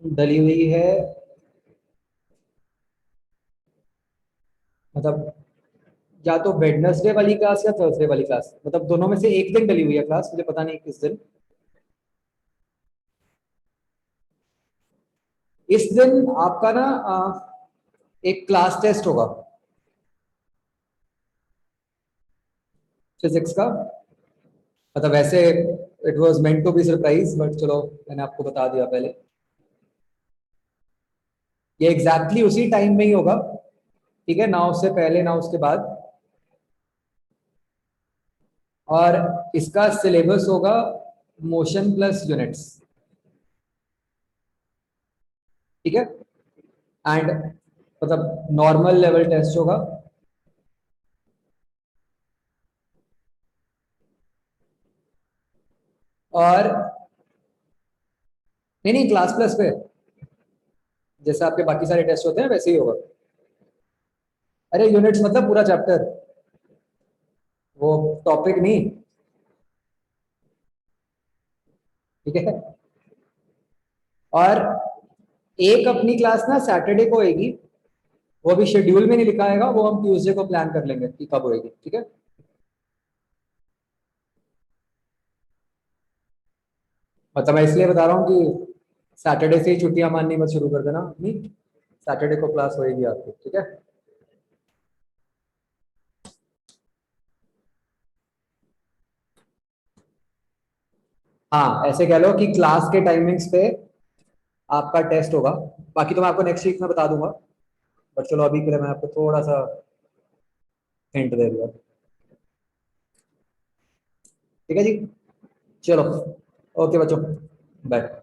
डली हुई है, मतलब या तो वेडनेसडे वाली क्लास या थर्सडे वाली क्लास, मतलब दोनों में से एक दिन डली हुई है क्लास, मुझे पता नहीं किस दिन। इस दिन आपका ना एक क्लास टेस्ट होगा फिजिक्स का, मतलब वैसे it was meant to be surprise, but चलो मैंने आपको बता दिया पहले। ये एग्जैक्टली उसी टाइम में ही होगा, ठीक है, ना उससे पहले ना उसके बाद। और इसका सिलेबस होगा मोशन प्लस यूनिट्स, ठीक है, एंड मतलब नॉर्मल लेवल टेस्ट होगा। और नहीं नहीं, क्लास प्लस पे जैसे आपके बाकी सारे टेस्ट होते हैं वैसे ही होगा। अरे यूनिट्स मतलब पूरा चैप्टर, वो टॉपिक नहीं, ठीक है। और एक अपनी क्लास ना सैटरडे को होगी, वो अभी शेड्यूल में नहीं लिखा आएगा, वो हम ट्यूसडे को प्लान कर लेंगे कि कब होएगी, ठीक है। मतलब मैं इसलिए बता रहा हूँ कि सैटरडे से ही छुट्टियां माननी मत शुरू कर देना अपनी, सैटरडे को क्लास होएगी आपकी, ठीक है। हाँ, ऐसे कह लो कि क्लास के टाइमिंग्स पे आपका टेस्ट होगा, बाकी तो मैं आपको नेक्स्ट वीक में बता दूंगा, बट चलो अभी के लिए मैं आपको थोड़ा सा हिंट दे दिया, ठीक है जी। चलो, ओके बच्चों, बाय।